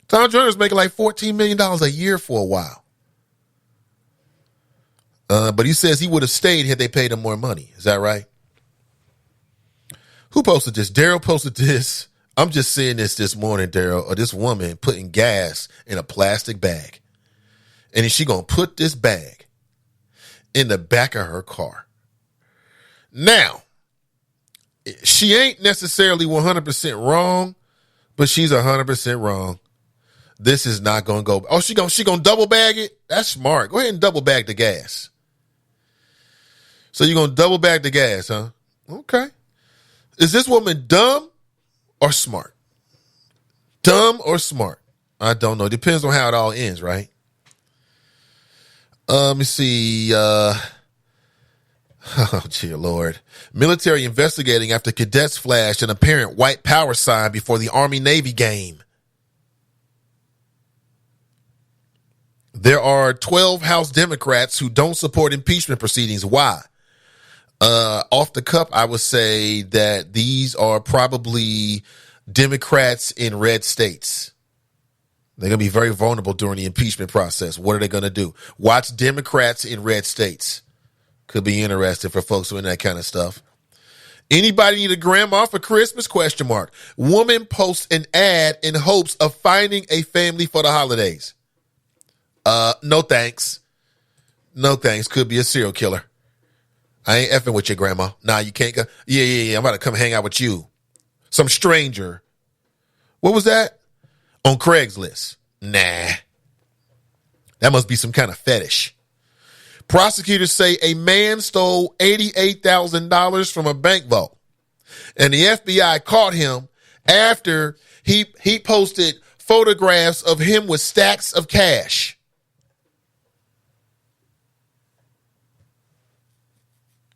Tom Joyner's making like $14 million a year for a while. But he says he would have stayed had they paid him more money. Is that right? Who posted this? Daryl posted this. I'm just seeing this morning, Daryl, or this woman putting gas in a plastic bag. And is she going to put this bag in the back of her car? Now, she ain't necessarily 100% wrong, but she's 100% wrong. This is not going to go. Oh, she going to double bag it? That's smart. Go ahead and double bag the gas. So you're going to double bag the gas, huh? Okay. Is this woman dumb or smart? Dumb or smart? I don't know. Depends on how it all ends, right? Let me see. Oh, dear Lord. Military investigating after cadets flashed an apparent white power sign before the Army-Navy game. There are 12 House Democrats who don't support impeachment proceedings. Why? Off the cup, I would say that these are probably Democrats in red states. They're going to be very vulnerable during the impeachment process. What are they going to do? Watch Democrats in red states. Could be interesting for folks who are in that kind of stuff. Anybody need a grandma for Christmas? ? Woman posts an ad in hopes of finding a family for the holidays. No thanks. No thanks. Could be a serial killer. I ain't effing with your grandma. Nah, you can't go. Yeah. I'm about to come hang out with you. Some stranger. What was that? On Craigslist. Nah. That must be some kind of fetish. Prosecutors say a man stole $88,000 from a bank vault. And the FBI caught him after he posted photographs of him with stacks of cash.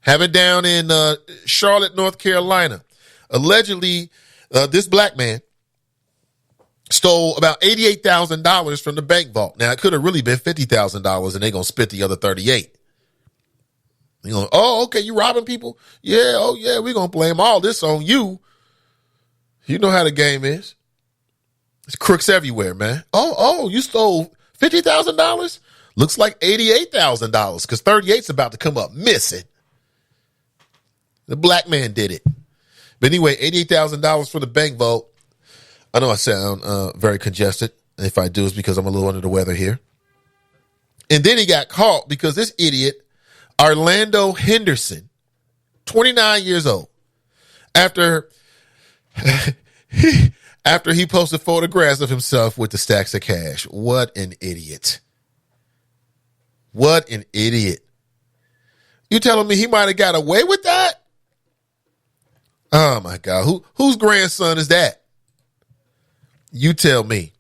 Have it down in Charlotte, North Carolina. Allegedly, this black man stole about $88,000 from the bank vault. Now, it could have really been $50,000, and they're going to spit the other 38. You know, oh, okay, you robbing people? Yeah, oh, yeah, we're going to blame all this on you. You know how the game is. There's crooks everywhere, man. Oh, you stole $50,000? Looks like $88,000 because 38's about to come up missing. The black man did it. But anyway, $88,000 for the bank vault. I know I sound very congested. If I do, it's because I'm a little under the weather here. And then he got caught because this idiot, Orlando Henderson, 29 years old, after he posted photographs of himself with the stacks of cash. What an idiot. What an idiot. You telling me he might have got away with that? Oh, my God. Whose grandson is that? You tell me.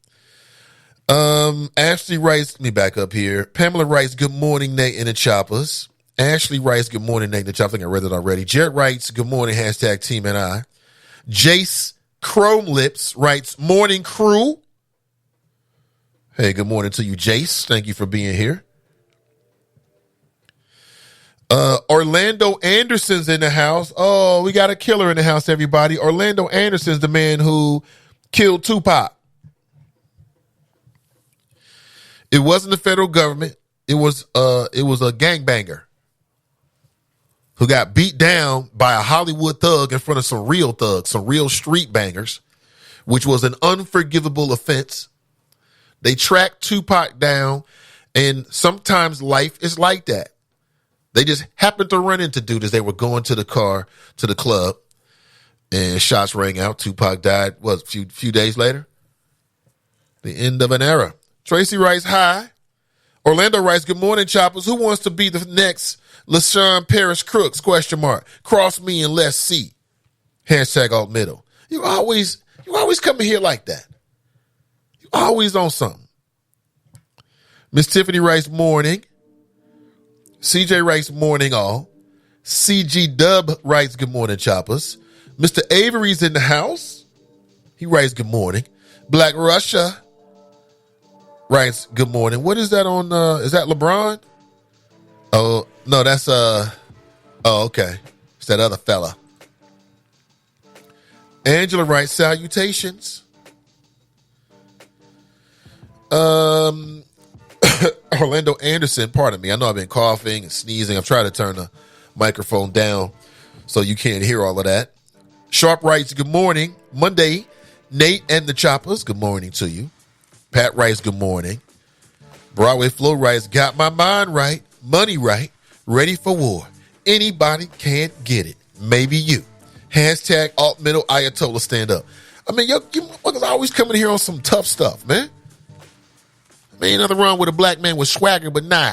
Ashley writes, let me back up here. Pamela writes, good morning, Nate and the Choppers. Ashley writes, good morning, Nate and the Choppers. I think I read it already. Jared writes, good morning, hashtag Team and I. Jace Chrome Lips writes, morning crew. Hey, good morning to you, Jace. Thank you for being here. Orlando Anderson's in the house. Oh, we got a killer in the house, everybody. Orlando Anderson's the man who killed Tupac. It wasn't the federal government. It was a gangbanger who got beat down by a Hollywood thug in front of some real thugs, some real street bangers, which was an unforgivable offense. They tracked Tupac down, and sometimes life is like that. They just happened to run into dude as they were going to the car, to the club, and shots rang out. Tupac died, a few days later? The end of an era. Tracy writes, hi. Orlando writes, good morning, Choppers. Who wants to be the next LaShawn Paris Crooks, ? Cross me and let's see. Hashtag alt middle. You always coming here like that. You always on something. Miss Tiffany writes, morning. CJ writes, morning all. CG Dub writes, good morning, Choppers. Mr. Avery's in the house. He writes, good morning. Black Russia writes, good morning. What is that on, is that LeBron? Oh, no, that's, okay. It's that other fella. Angela writes, salutations. Orlando Anderson, pardon me. I know I've been coughing and sneezing. I've tried to turn the microphone down so you can't hear all of that. Sharp writes, good morning. Monday, Nate and the Choppers, good morning to you. Pat writes, good morning. Broadway Flo writes, got my mind right, money right, ready for war. Anybody can't get it. Maybe you. Hashtag alt middle Ayatollah stand up. I mean, you motherfuckers always coming here on some tough stuff, man. Ain't nothing wrong with a black man with swagger, but nah.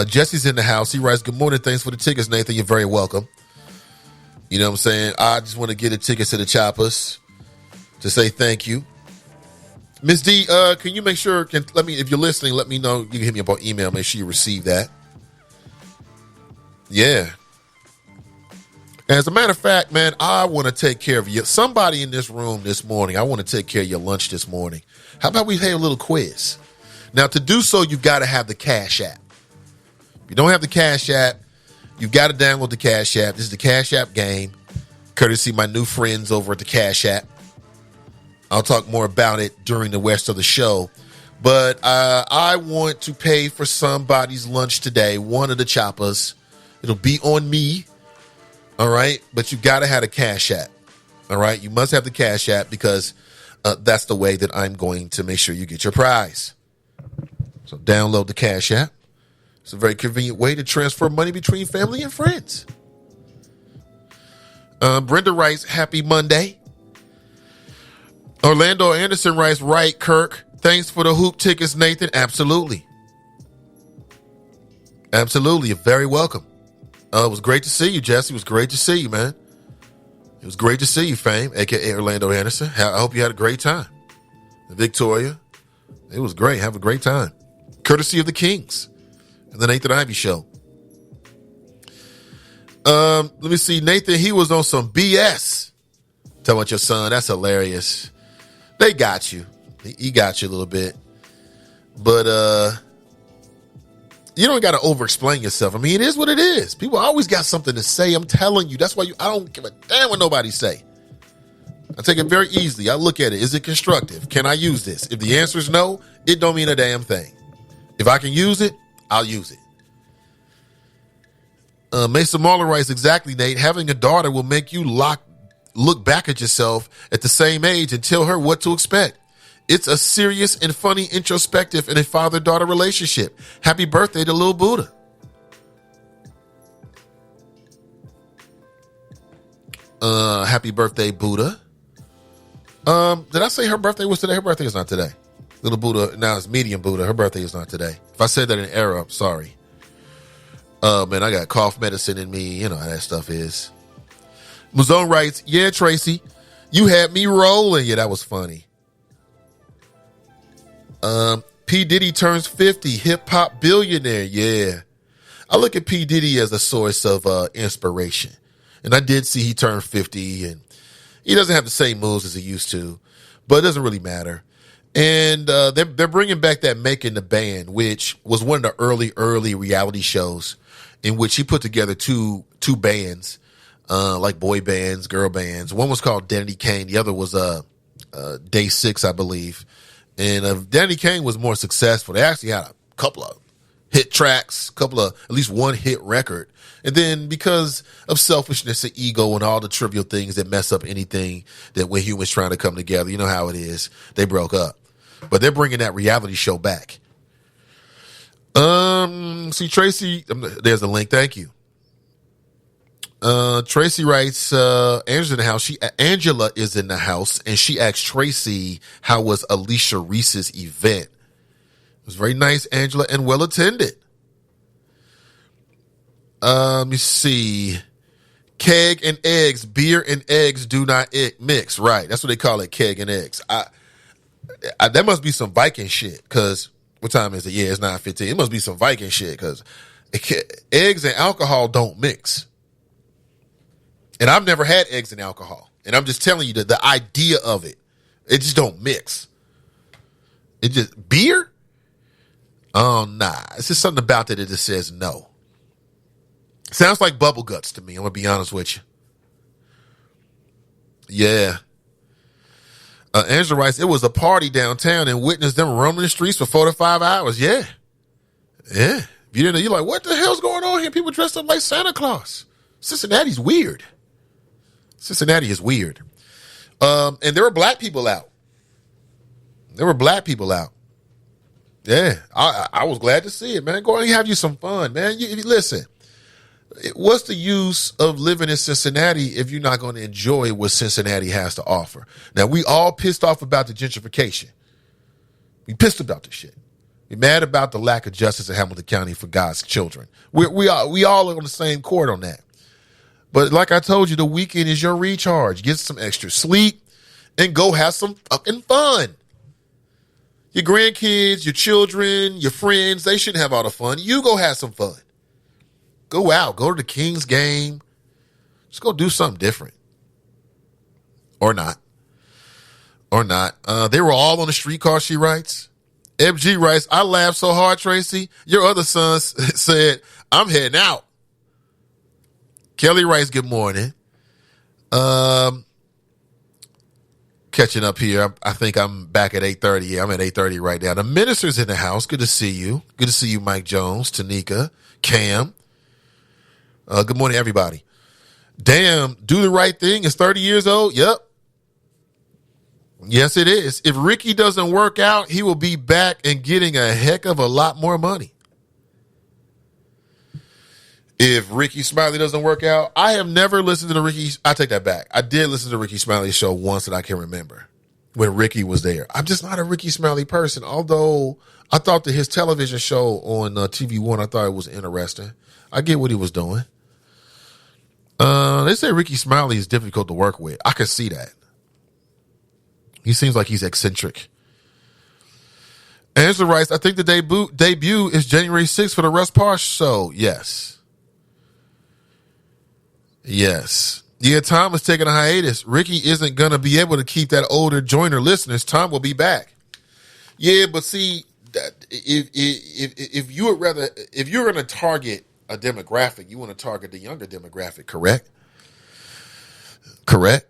Jesse's in the house. He writes, good morning. Thanks for the tickets, Nathan. You're very welcome. You know what I'm saying? I just want to get the tickets to the Choppers to say thank you. Miss D, can you make sure, if you're listening, let me know. You can hit me up on email. Make sure you receive that. Yeah. As a matter of fact, man, I want to take care of you. Somebody in this room this morning, I want to take care of your lunch this morning. How about we have a little quiz? Now, to do so, you've got to have the Cash App. If you don't have the Cash App, you've got to download the Cash App. This is the Cash App game, courtesy of my new friends over at the Cash App. I'll talk more about it during the rest of the show. But I want to pay for somebody's lunch today, one of the choppers. It'll be on me, all right? But you've got to have a Cash App, all right? You must have the Cash App because that's the way that I'm going to make sure you get your prize. So download the Cash App. It's a very convenient way to transfer money between family and friends. Brenda writes, happy Monday. Orlando Anderson writes, right, Kirk. Thanks for the hoop tickets, Nathan. Absolutely. Absolutely. You're very welcome. It was great to see you, Jesse. It was great to see you, man. It was great to see you, Fame, a.k.a. Orlando Anderson. I hope you had a great time. Victoria, it was great. Have a great time. Courtesy of the Kings and the Nathan Ivey Show. Let me see. Nathan, he was on some BS. Tell about your son. That's hilarious. They got you. He got you a little bit. But you don't got to over-explain yourself. I mean, it is what it is. People always got something to say. I'm telling you. That's why I don't give a damn what nobody say. I take it very easily. I look at it. Is it constructive? Can I use this? If the answer is no, it don't mean a damn thing. If I can use it, I'll use it. Mason Marler writes, exactly, Nate. Having a daughter will make you look back at yourself at the same age and tell her what to expect. It's a serious and funny introspective in a father-daughter relationship. Happy birthday to Lil Buddha. Happy birthday, Buddha. Did I say her birthday was today? Her birthday is not today. Little Buddha, now it's medium Buddha. Her birthday is not today. If I said that in error, I'm sorry. Man, I got cough medicine in me. You know how that stuff is. Mazone writes, yeah, Tracy, you had me rolling. Yeah, that was funny. P. Diddy turns 50, hip-hop billionaire. Yeah. I look at P. Diddy as a source of inspiration. And I did see he turned 50, and he doesn't have the same moves as he used to, but it doesn't really matter. And they're bringing back that Making the Band, which was one of the early reality shows in which he put together two bands, like boy bands, girl bands. One was called Danny Kane. The other was Day 6, I believe. And Danny Kane was more successful. They actually had a couple of hit tracks, at least one hit record. And then because of selfishness and ego and all the trivial things that mess up anything that when humans trying to come together, you know how it is, they broke up. But they're bringing that reality show back. See, Tracy, there's the link. Thank you. Tracy writes, Angela's in the house. Angela is in the house, and she asked Tracy, how was Alicia Reese's event? It was very nice, Angela, and well attended. Let me see. Keg and eggs. Beer and eggs do not mix. Right. That's what they call it, keg and eggs. That must be some Viking shit, because what time is it? Yeah, it's 9:15. It must be some Viking shit, because eggs and alcohol don't mix. And I've never had eggs and alcohol. And I'm just telling you that the idea of it just don't mix. It just, beer? Oh, nah. It's just something about that just says no. Sounds like bubble guts to me. I'm going to be honest with you. Yeah. Angela writes, it was a party downtown and witnessed them roaming the streets for 4 to 5 hours. Yeah. Yeah. If you didn't know, you're like, what the hell's going on here? People dressed up like Santa Claus. Cincinnati's weird. Cincinnati is weird. And there were black people out. Yeah. I was glad to see it, man. Go and have you some fun, man. Listen, what's the use of living in Cincinnati if you're not going to enjoy what Cincinnati has to offer? Now, we all pissed off about the gentrification. We pissed about this shit. We mad about the lack of justice in Hamilton County for God's children. We all are on the same court on that. But like I told you, the weekend is your recharge. Get some extra sleep and go have some fucking fun. Your grandkids, your children, your friends, they shouldn't have all the fun. You go have some fun. Go out. Go to the Kings game. Just go do something different. Or not. They were all on the streetcar, she writes. MG writes, I laughed so hard, Tracy. Your other son said, I'm heading out. Kelly writes, good morning. Catching up here. I think I'm back at 8:30. Yeah, I'm at 8:30 right now. The minister's in the house. Good to see you. Good to see you, Mike Jones, Tanika, Cam. Good morning, everybody. Damn, Do the Right Thing is 30 years old. Yep. Yes, it is. If Ricky doesn't work out, he will be back and getting a heck of a lot more money. If Ricky Smiley doesn't work out, I have never listened to I take that back. I did listen to Ricky Smiley's show once that I can remember when Ricky was there. I'm just not a Ricky Smiley person, although I thought that his television show on TV One, I thought it was interesting. I get what he was doing. They say Ricky Smiley is difficult to work with. I can see that. He seems like he's eccentric. Angela writes, I think the debut is January 6th for the Russ Parr show. Yes. Yes. Yeah, Tom is taking a hiatus. Ricky isn't going to be able to keep that older Joyner listeners. Tom will be back. Yeah, but see, if you would rather, if you're going to target a demographic, you want to target the younger demographic, correct? Correct?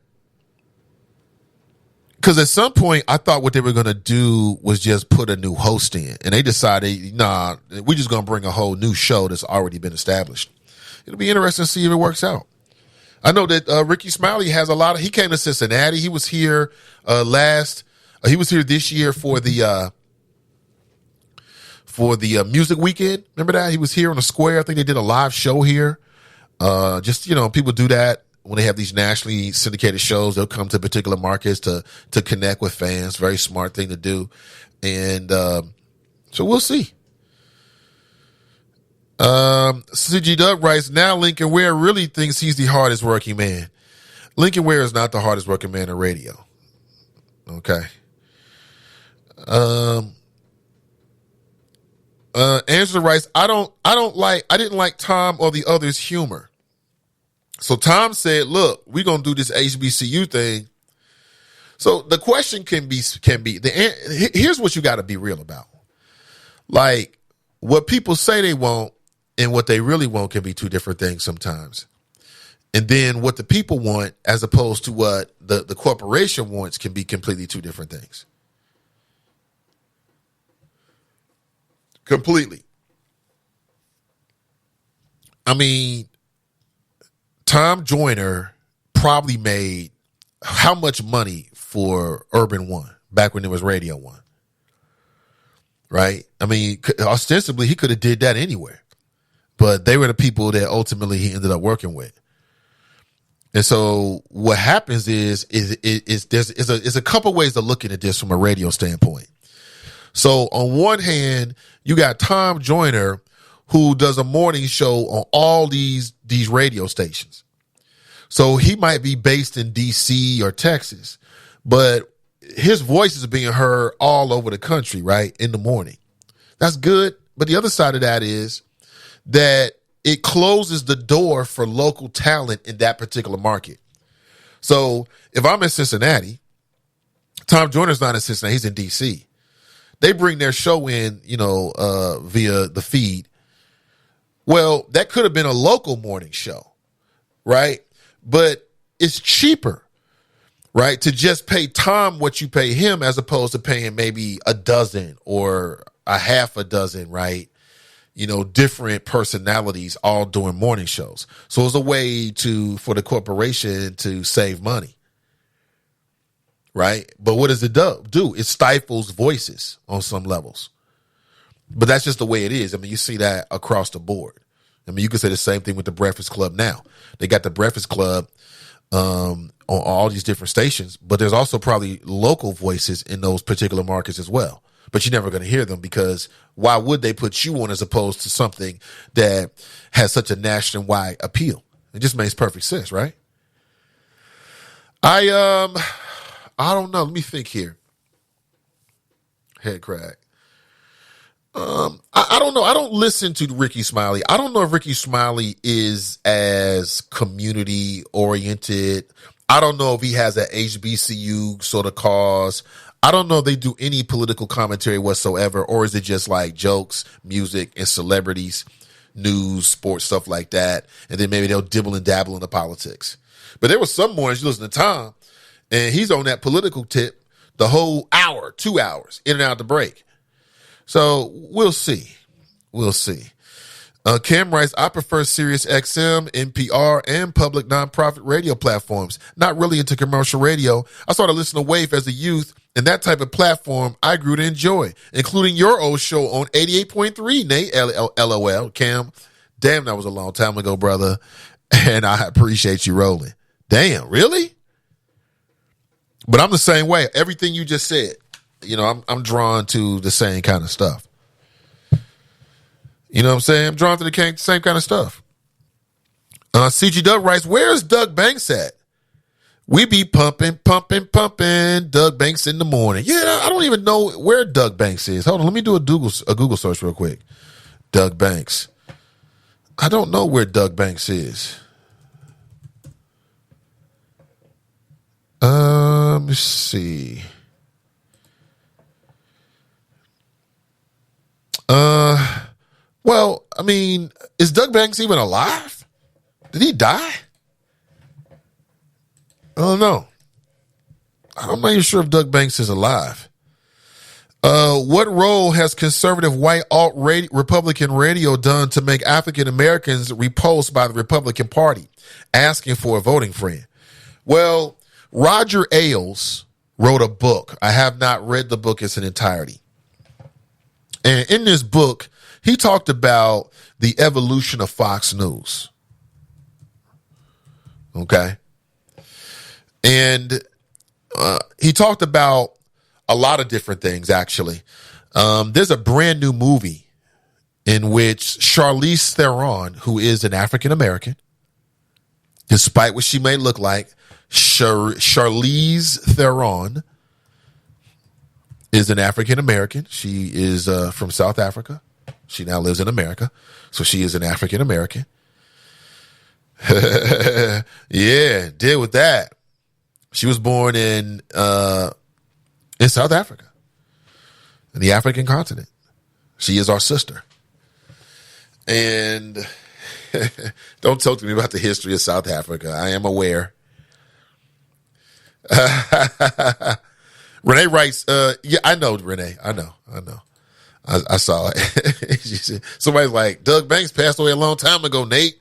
Because at some point, I thought what they were going to do was just put a new host in. And they decided, nah, we're just going to bring a whole new show that's already been established. It'll be interesting to see if it works out. I know that Ricky Smiley has he came to Cincinnati. He was here he was here this year for the music weekend. Remember that? He was here on the square. I think they did a live show here. People do that when they have these nationally syndicated shows. They'll come to particular markets to connect with fans. Very smart thing to do. And so we'll see. CG Dub writes, now Lincoln Ware really thinks he's the hardest working man. Lincoln Ware is not the hardest working man in radio. Okay. Angela writes, I didn't like Tom or the others' humor. So Tom said, look, we're going to do this HBCU thing. So the question can be here's what you got to be real about. Like, what people say they want and what they really want can be two different things sometimes. And then what the people want as opposed to what the corporation wants can be completely two different things. Completely. I mean, Tom Joyner probably made how much money for Urban One back when there was Radio One? Right? I mean, ostensibly, he could have did that anywhere. But they were the people that ultimately he ended up working with. And so what happens is there's a couple ways to look at this from a radio standpoint. So on one hand, you got Tom Joyner, who does a morning show on all these radio stations. So he might be based in D.C. or Texas, but his voice is being heard all over the country, right, in the morning. That's good. But the other side of that is that it closes the door for local talent in that particular market. So if I'm in Cincinnati, Tom Joyner's not in Cincinnati, he's in D.C. They bring their show in, via the feed. Well, that could have been a local morning show, right? But it's cheaper, right, to just pay Tom what you pay him as opposed to paying maybe a dozen or a half a dozen, right? Different personalities all doing morning shows. So it's a way for the corporation to save money, right? But what does it do? It stifles voices on some levels. But that's just the way it is. I mean, you see that across the board. I mean, you could say the same thing with the Breakfast Club now. They got the Breakfast Club on all these different stations, but there's also probably local voices in those particular markets as well. But you're never going to hear them because why would they put you on as opposed to something that has such a nationwide appeal? It just makes perfect sense, right? I don't know. Let me think here. Head crack. I don't know. I don't listen to Ricky Smiley. I don't know if Ricky Smiley is as community oriented. I don't know if he has an HBCU sort of cause. I don't know if they do any political commentary whatsoever, or is it just like jokes, music, and celebrities, news, sports, stuff like that. And then maybe they'll dibble and dabble in the politics. But there was some mornings you listen to Tom, and he's on that political tip the whole hour, 2 hours, in and out the break. So we'll see. We'll see. Cam writes, I prefer Sirius XM, NPR, and public nonprofit radio platforms. Not really into commercial radio. I started listening to Wave as a youth, and that type of platform I grew to enjoy, including your old show on 88.3, Nate, LOL. Cam, damn, that was a long time ago, brother, and I appreciate you rolling. Damn, really? But I'm the same way. Everything you just said, you know, I'm drawn to the same kind of stuff. You know what I'm saying? I'm drawn to the same kind of stuff. CG Doug writes, where's Doug Banks at? We be pumping. Doug Banks in the morning. Yeah, I don't even know where Doug Banks is. Hold on, let me do a Google search real quick. Doug Banks. I don't know where Doug Banks is. Let me see. Well, I mean, is Doug Banks even alive? Did he die? I don't know. I'm not even sure if Doug Banks is alive. What role has conservative white Republican radio done to make African Americans repulsed by the Republican Party, asking for a voting friend? Well, Roger Ailes wrote a book. I have not read the book in its entirety. And in this book, he talked about the evolution of Fox News. Okay. And he talked about a lot of different things, actually. There's a brand new movie in which Charlize Theron, who is an African American, despite what she may look like, Charlize Theron is an African American. She is from South Africa. She now lives in America, so she is an African American. Yeah, deal with that. She was born in South Africa, in the African continent. She is our sister. And don't talk to me about the history of South Africa. I am aware. Renee writes, yeah, I know, Renee. I know. I saw it. Somebody's like, Doug Banks passed away a long time ago, Nate.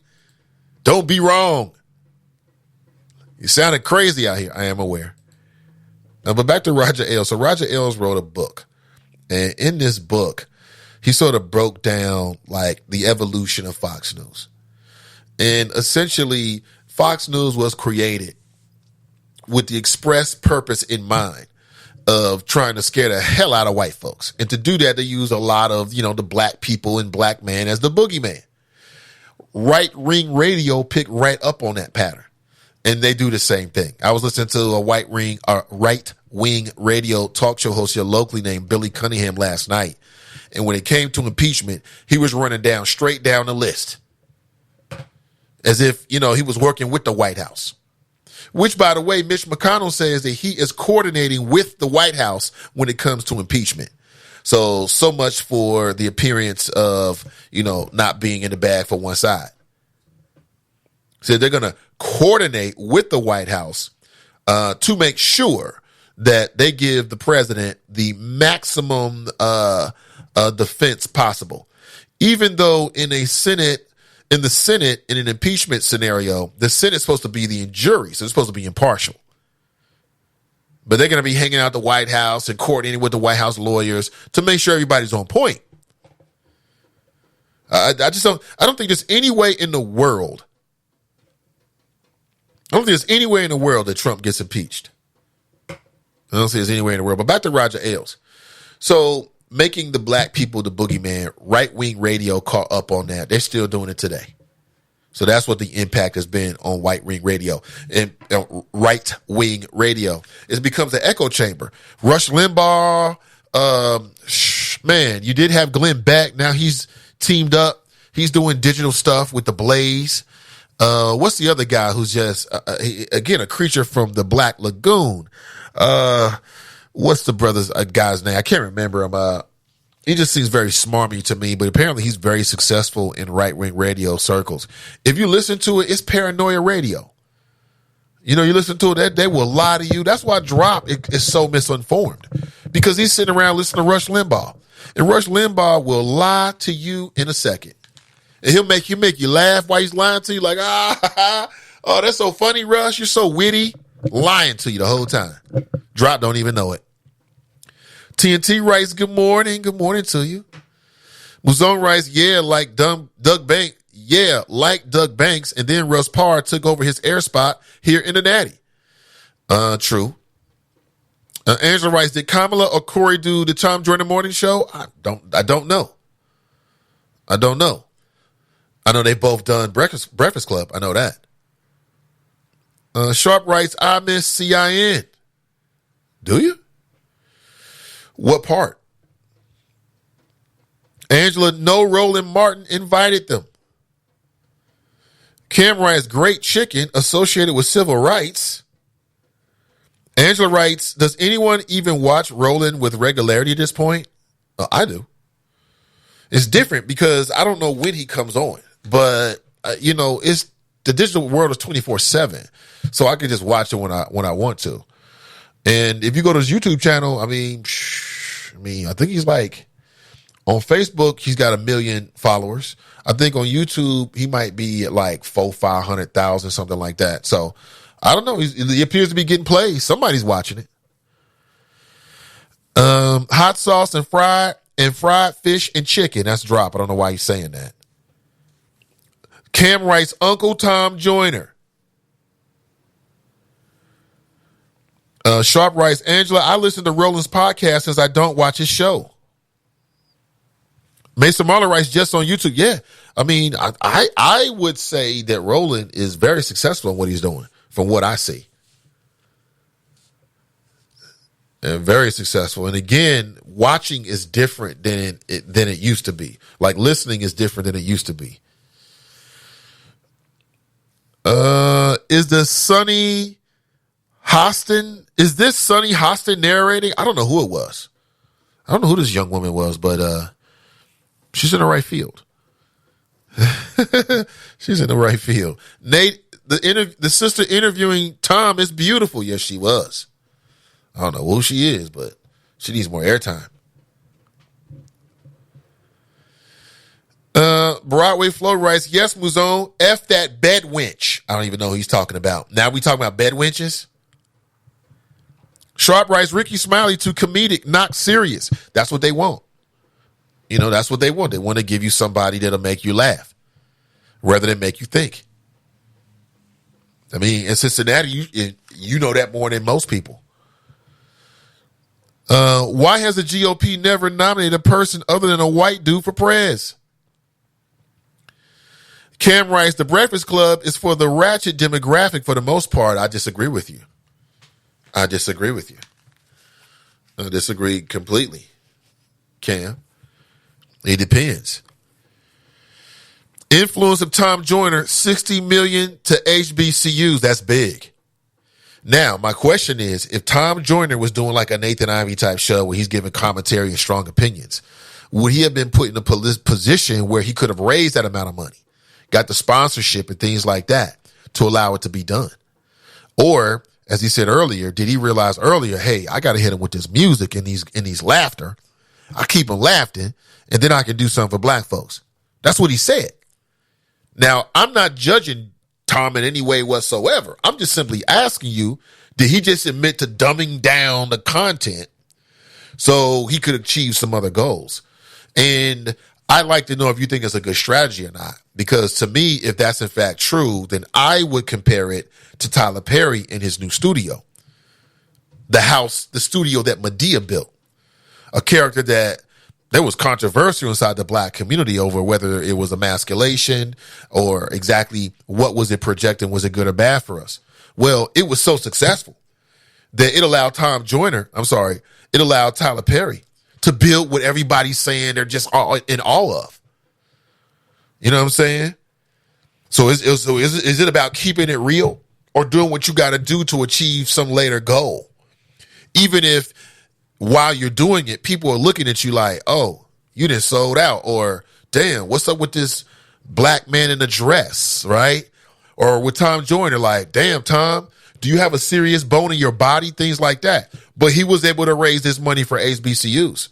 Don't be wrong. You sounded crazy out here. I am aware. But back to Roger Ailes. So Roger Ailes wrote a book. And in this book, he sort of broke down like the evolution of Fox News. And essentially, Fox News was created with the express purpose in mind of trying to scare the hell out of white folks. And to do that, they use a lot of, the black people and black man as the boogeyman. Right-wing radio picked right up on that pattern. And they do the same thing. I was listening to a right-wing radio talk show host here locally named Billy Cunningham last night. And when it came to impeachment, he was running straight down the list. As if, he was working with the White House. Which, by the way, Mitch McConnell says that he is coordinating with the White House when it comes to impeachment. So much for the appearance of, not being in the bag for one side. So they're going to coordinate with the White House to make sure that they give the president the maximum defense possible. Even though in the Senate, in an impeachment scenario, the Senate's supposed to be the jury, so it's supposed to be impartial. But they're going to be hanging out at the White House and coordinating with the White House lawyers to make sure everybody's on point. I don't think there's any way in the world. I don't think there's any way in the world that Trump gets impeached. I don't see there's any way in the world. But back to Roger Ailes. So making the black people the boogeyman, right-wing radio caught up on that. They're still doing it today. So that's what the impact has been on right-wing radio. And right-wing radio. It becomes an echo chamber. Rush Limbaugh, man, you did have Glenn Beck. Now he's teamed up. He's doing digital stuff with the Blaze. What's the other guy who's just, again, a creature from the Black Lagoon? what's the brother's guy's name? I can't remember him. He just seems very smarmy to me, but apparently he's very successful in right-wing radio circles. If you listen to it, it's paranoia radio. You know, you listen to it, they will lie to you. That's why Drop is so misinformed, because he's sitting around listening to Rush Limbaugh. And Rush Limbaugh will lie to you in a second. And he'll make you laugh while he's lying to you, like, oh, that's so funny, Rush. You're so witty. Lying to you the whole time. Drop don't even know it. TNT writes, good morning. Good morning to you. Muzone writes, yeah, like Doug Banks. Yeah, like Doug Banks. And then Russ Parr took over his air spot here in the Natty. True. Angela writes, did Kamala or Corey do the Tom Joyner morning show? I don't know. I don't know. I know they both done Breakfast Club. I know that. Sharp writes, I miss CIN. Do you? What part? Angela, no, Roland Martin invited them. Cam writes, great chicken associated with civil rights. Angela writes, does anyone even watch Roland with regularity at this point? I do. It's different because I don't know when he comes on. But, it's the digital world is 24/7. So I can just watch it when I want to. And if you go to his YouTube channel, I think he's like, on Facebook, he's got 1 million followers. I think on YouTube, he might be at like 500,000, something like that. So I don't know. He appears to be getting plays. Somebody's watching it. Hot sauce and fried fish and chicken. That's Drop. I don't know why he's saying that. Cam writes, Uncle Tom Joyner. Sharp writes, Angela, I listen to Roland's podcast since I don't watch his show. Mason Marler writes, just on YouTube. Yeah. I mean, I would say that Roland is very successful in what he's doing, from what I see. And very successful. And again, watching is different than it used to be. Like listening is different than it used to be. Is this Sonny Hostin narrating? I don't know who it was. I don't know who this young woman was, but she's in the right field. She's in the right field. Nate, the sister interviewing Tom is beautiful. Yes, she was. I don't know who she is, but she needs more airtime. Broadway Flo writes, yes, Muzone, F that bed winch. I don't even know who he's talking about. Now we talking about bed winches? Sharp writes, Ricky Smiley too comedic, not serious. That's what they want. That's what they want. They want to give you somebody that'll make you laugh rather than make you think. I mean, in Cincinnati, you know that more than most people. Why has the GOP never nominated a person other than a white dude for prez? Cam writes, the Breakfast Club is for the ratchet demographic for the most part. I disagree with you. I disagree completely. Cam. It depends. Influence of Tom Joyner, 60 million to HBCUs. That's big. Now, my question is, if Tom Joyner was doing like a Nathan Ivey type show where he's giving commentary and strong opinions, would he have been put in a position where he could have raised that amount of money, got the sponsorship and things like that to allow it to be done? Or, as he said earlier, did he realize earlier, hey, I got to hit him with this music and these laughter. I keep him laughing, and then I can do something for black folks. That's what he said. Now, I'm not judging Tom in any way whatsoever. I'm just simply asking you, did he just admit to dumbing down the content so he could achieve some other goals? And I'd like to know if you think it's a good strategy or not. Because to me, if that's in fact true, then I would compare it to Tyler Perry in his new studio. The studio that Madea built. A character that there was controversy inside the black community over whether it was emasculation or exactly what was it projecting. Was it good or bad for us? Well, it was so successful that it allowed it allowed Tyler Perry to build what everybody's saying they're just all in awe of. You know what I'm saying? So is it about keeping it real or doing what you got to do to achieve some later goal? Even if while you're doing it, people are looking at you like, oh, you done sold out, or damn, what's up with this black man in a dress, right? Or with Tom Joyner, like, damn, Tom, do you have a serious bone in your body? Things like that. But he was able to raise this money for HBCUs.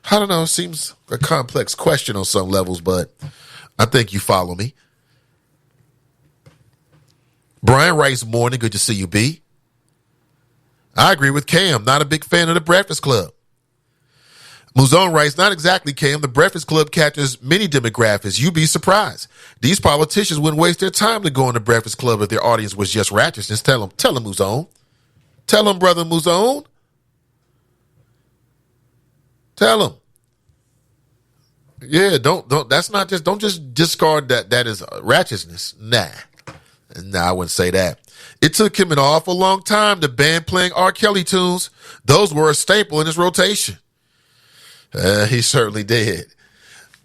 I don't know. It seems a complex question on some levels, but I think you follow me. Brian writes, morning. Good to see you, B. I agree with Cam. Not a big fan of the Breakfast Club. Muzon writes, not exactly, Cam. The Breakfast Club captures many demographics. You'd be surprised. These politicians wouldn't waste their time to go on the Breakfast Club if their audience was just righteousness. Tell them, Muzon. Tell them, brother Muzon. Tell them. Yeah, don't just discard that as righteousness. Nah, I wouldn't say that. It took him an awful long time to ban playing R. Kelly tunes. Those were a staple in his rotation. He certainly did.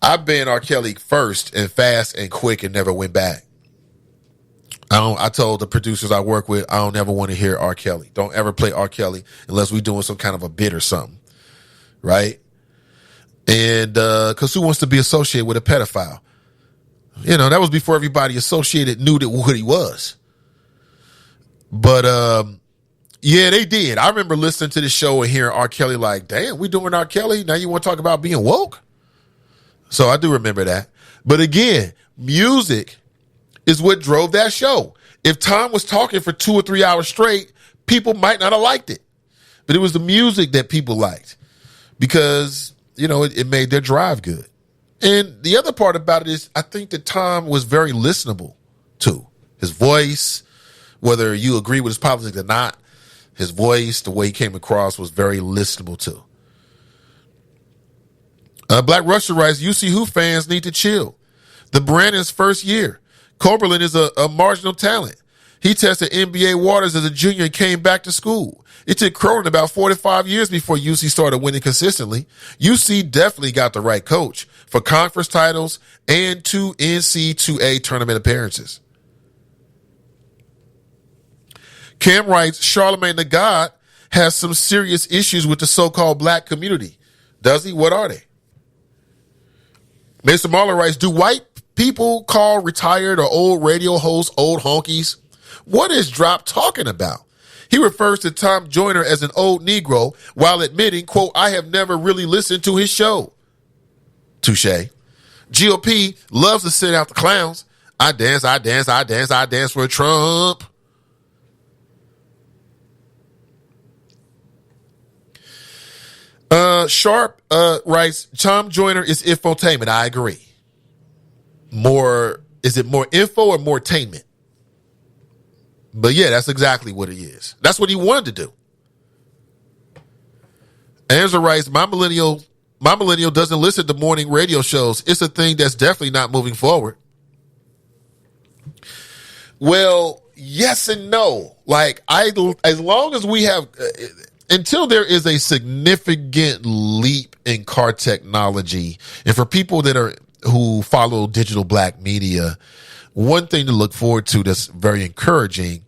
I banned R. Kelly first and fast and quick and never went back. I told the producers I work with, I don't ever want to hear R. Kelly. Don't ever play R. Kelly unless we're doing some kind of a bit or something. Right? And because who wants to be associated with a pedophile? You know, that was before everybody associated knew what he was. But yeah, they did. I remember listening to the show and hearing R. Kelly like, damn, we doing R. Kelly? Now you want to talk about being woke? So I do remember that. But again, music is what drove that show. If Tom was talking for 2 or 3 hours straight, people might not have liked it. But it was the music that people liked because, you know, it made their drive good. And the other part about it is I think that Tom was very listenable to. His voice, whether you agree with his politics or not, his voice, the way he came across was very listenable to. Black Russia writes, UC Who fans need to chill. The Brandon's first year. Coberlin is a marginal talent. He tested NBA waters as a junior and came back to school. It took Cronin about 45 years before UC started winning consistently. UC definitely got the right coach for conference titles and 2 NC2A tournament appearances. Cam writes, Charlemagne the God has some serious issues with the so-called black community. Does he? What are they? Mason Marler writes, do white people call retired or old radio hosts old honkies? What is Drop talking about? He refers to Tom Joyner as an old Negro while admitting, quote, I have never really listened to his show. Touche. GOP loves to send out the clowns. I dance for Trump. Sharp writes, Tom Joyner is infotainment. I agree. Is it more info or more tainment? But yeah, that's exactly what he is. That's what he wanted to do. Angela writes, my millennial doesn't listen to morning radio shows. It's a thing that's definitely not moving forward. Well, yes and no. Like, as long as we have, until there is a significant leap in car technology, and for people who follow digital black media, one thing to look forward to that's very encouraging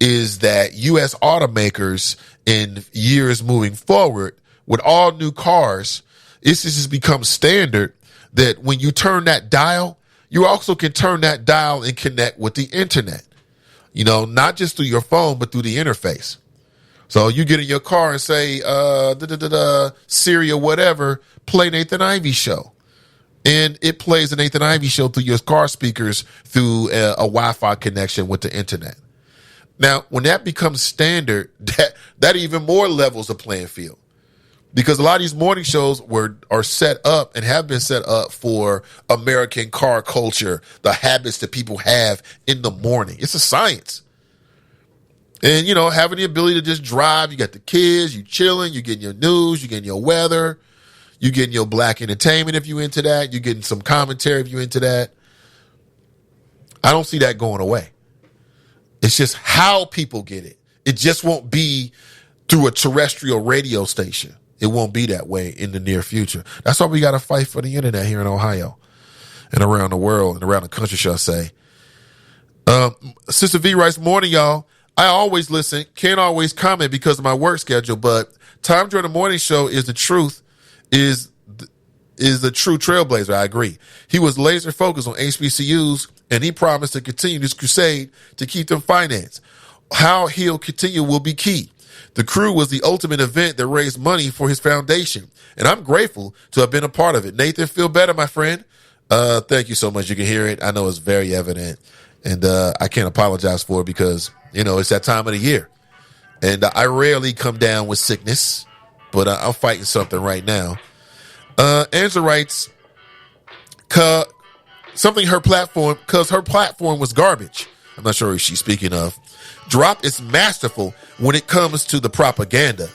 is that U.S. automakers in years moving forward with all new cars, it's just become standard that when you turn that dial, you also can turn that dial and connect with the internet. You know, not just through your phone, but through the interface. So you get in your car and say, Siri or whatever, play Nathan Ivey Show. And it plays the Nathan Ivey Show through your car speakers through a Wi-Fi connection with the internet. Now, when that becomes standard, that even more levels the playing field. Because a lot of these morning shows are set up and have been set up for American car culture, the habits that people have in the morning. It's a science. And, you know, having the ability to just drive, you got the kids, you chilling, you getting your news, you getting your weather, you getting your black entertainment if you into that, you getting some commentary if you into that. I don't see that going away. It's just how people get it. It just won't be through a terrestrial radio station. It won't be that way in the near future. That's why we got to fight for the internet here in Ohio and around the world and around the country, shall I say. Sister V writes, morning, y'all. I always listen, can't always comment because of my work schedule, but Tom Joyner Morning Show is the truth, is the true trailblazer. I agree. He was laser focused on HBCUs, and he promised to continue this crusade to keep them financed. How he'll continue will be key. The crew was the ultimate event that raised money for his foundation, and I'm grateful to have been a part of it. Nathan, feel better, my friend. Thank you so much. You can hear it. I know it's very evident, and I can't apologize for it because, it's that time of the year. And I rarely come down with sickness, but I'm fighting something right now. Angela writes, something her platform was garbage. I'm not sure who she's speaking of. Drop is masterful when it comes to the propaganda.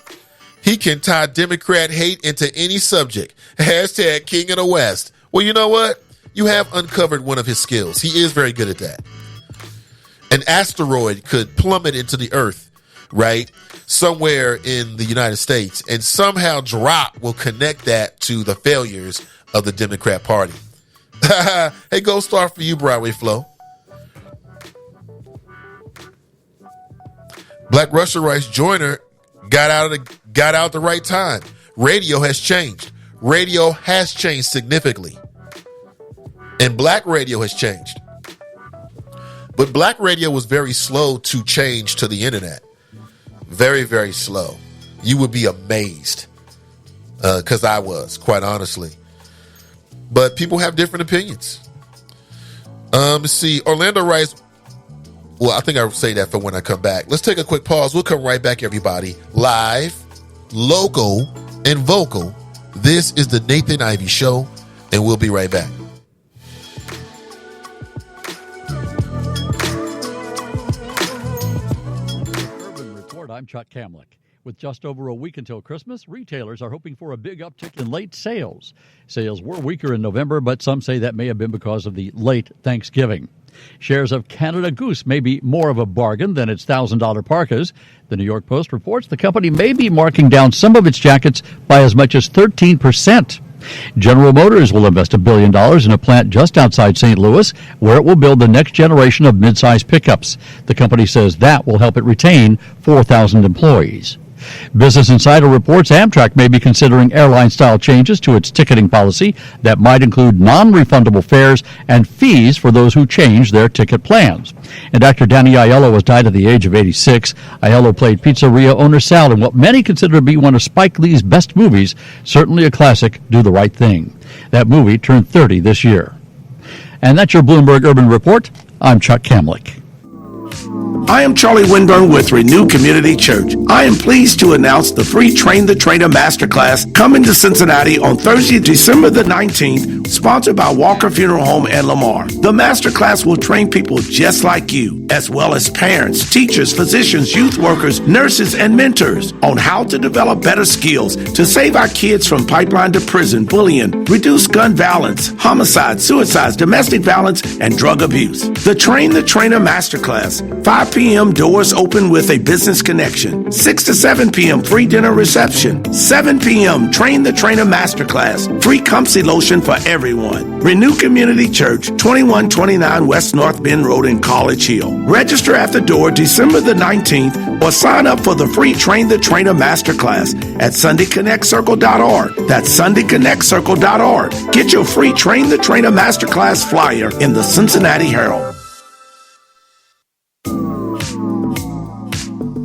He can tie Democrat hate into any subject. Hashtag King of the West. Well, you know what? You have uncovered one of his skills. He is very good at that. An asteroid could plummet into the earth, right? Somewhere in the United States, and somehow Drop will connect that to the failures of the Democrat Party. Hey, gold star for you, Broadway Flo. Black Russia writes, Joyner got out the right time. Radio has changed. Radio has changed significantly. And black radio has changed. But black radio was very slow to change to the internet. Very, very slow. You would be amazed. Because I was, quite honestly. But people have different opinions. Let's see. Orlando writes, well, I think I'll say that for when I come back. Let's take a quick pause. We'll come right back, everybody. Live, local, and vocal. This is the Nathan Ivey Show, and we'll be right back.
Urban Report, I'm Chuck Kamlick. With just over a week until Christmas, retailers are hoping for a big uptick in late sales. Sales were weaker in November, but some say that may have been because of the late Thanksgiving. Shares of Canada Goose may be more of a bargain than its $1,000 parkas. The New York Post reports the company may be marking down some of its jackets by as much as 13%. General Motors will invest $1 billion in a plant just outside St. Louis, where it will build the next generation of midsize pickups. The company says that will help it retain 4,000 employees. Business Insider reports Amtrak may be considering airline-style changes to its ticketing policy that might include non-refundable fares and fees for those who change their ticket plans. And actor Danny Aiello has died at the age of 86. Aiello played pizzeria owner Sal in what many consider to be one of Spike Lee's best movies, certainly a classic, Do the Right Thing. That movie turned 30 this year. And that's your Bloomberg Urban Report. I'm Chuck Kamlick.
I am Charlie Winburn with Renew Community Church. I am pleased to announce the free Train the Trainer Masterclass coming to Cincinnati on Thursday, December the 19th, sponsored by Walker Funeral Home and Lamar. The Masterclass will train people just like you, as well as parents, teachers, physicians, youth workers, nurses, and mentors on how to develop better skills to save our kids from pipeline to prison, bullying, reduce gun violence, homicide, suicides, domestic violence, and drug abuse. The Train the Trainer Masterclass, 5 p.m. doors open with a business connection. 6 to 7 p.m. free dinner reception. 7 p.m. Train the Trainer Masterclass. Free Comfsy lotion for everyone. Renew Community Church, 2129 West North Bend Road in College Hill. Register at the door December the 19th or sign up for the free Train the Trainer Masterclass at SundayConnectCircle.org. That's SundayConnectCircle.org. Get your free Train the Trainer Masterclass flyer in the Cincinnati Herald.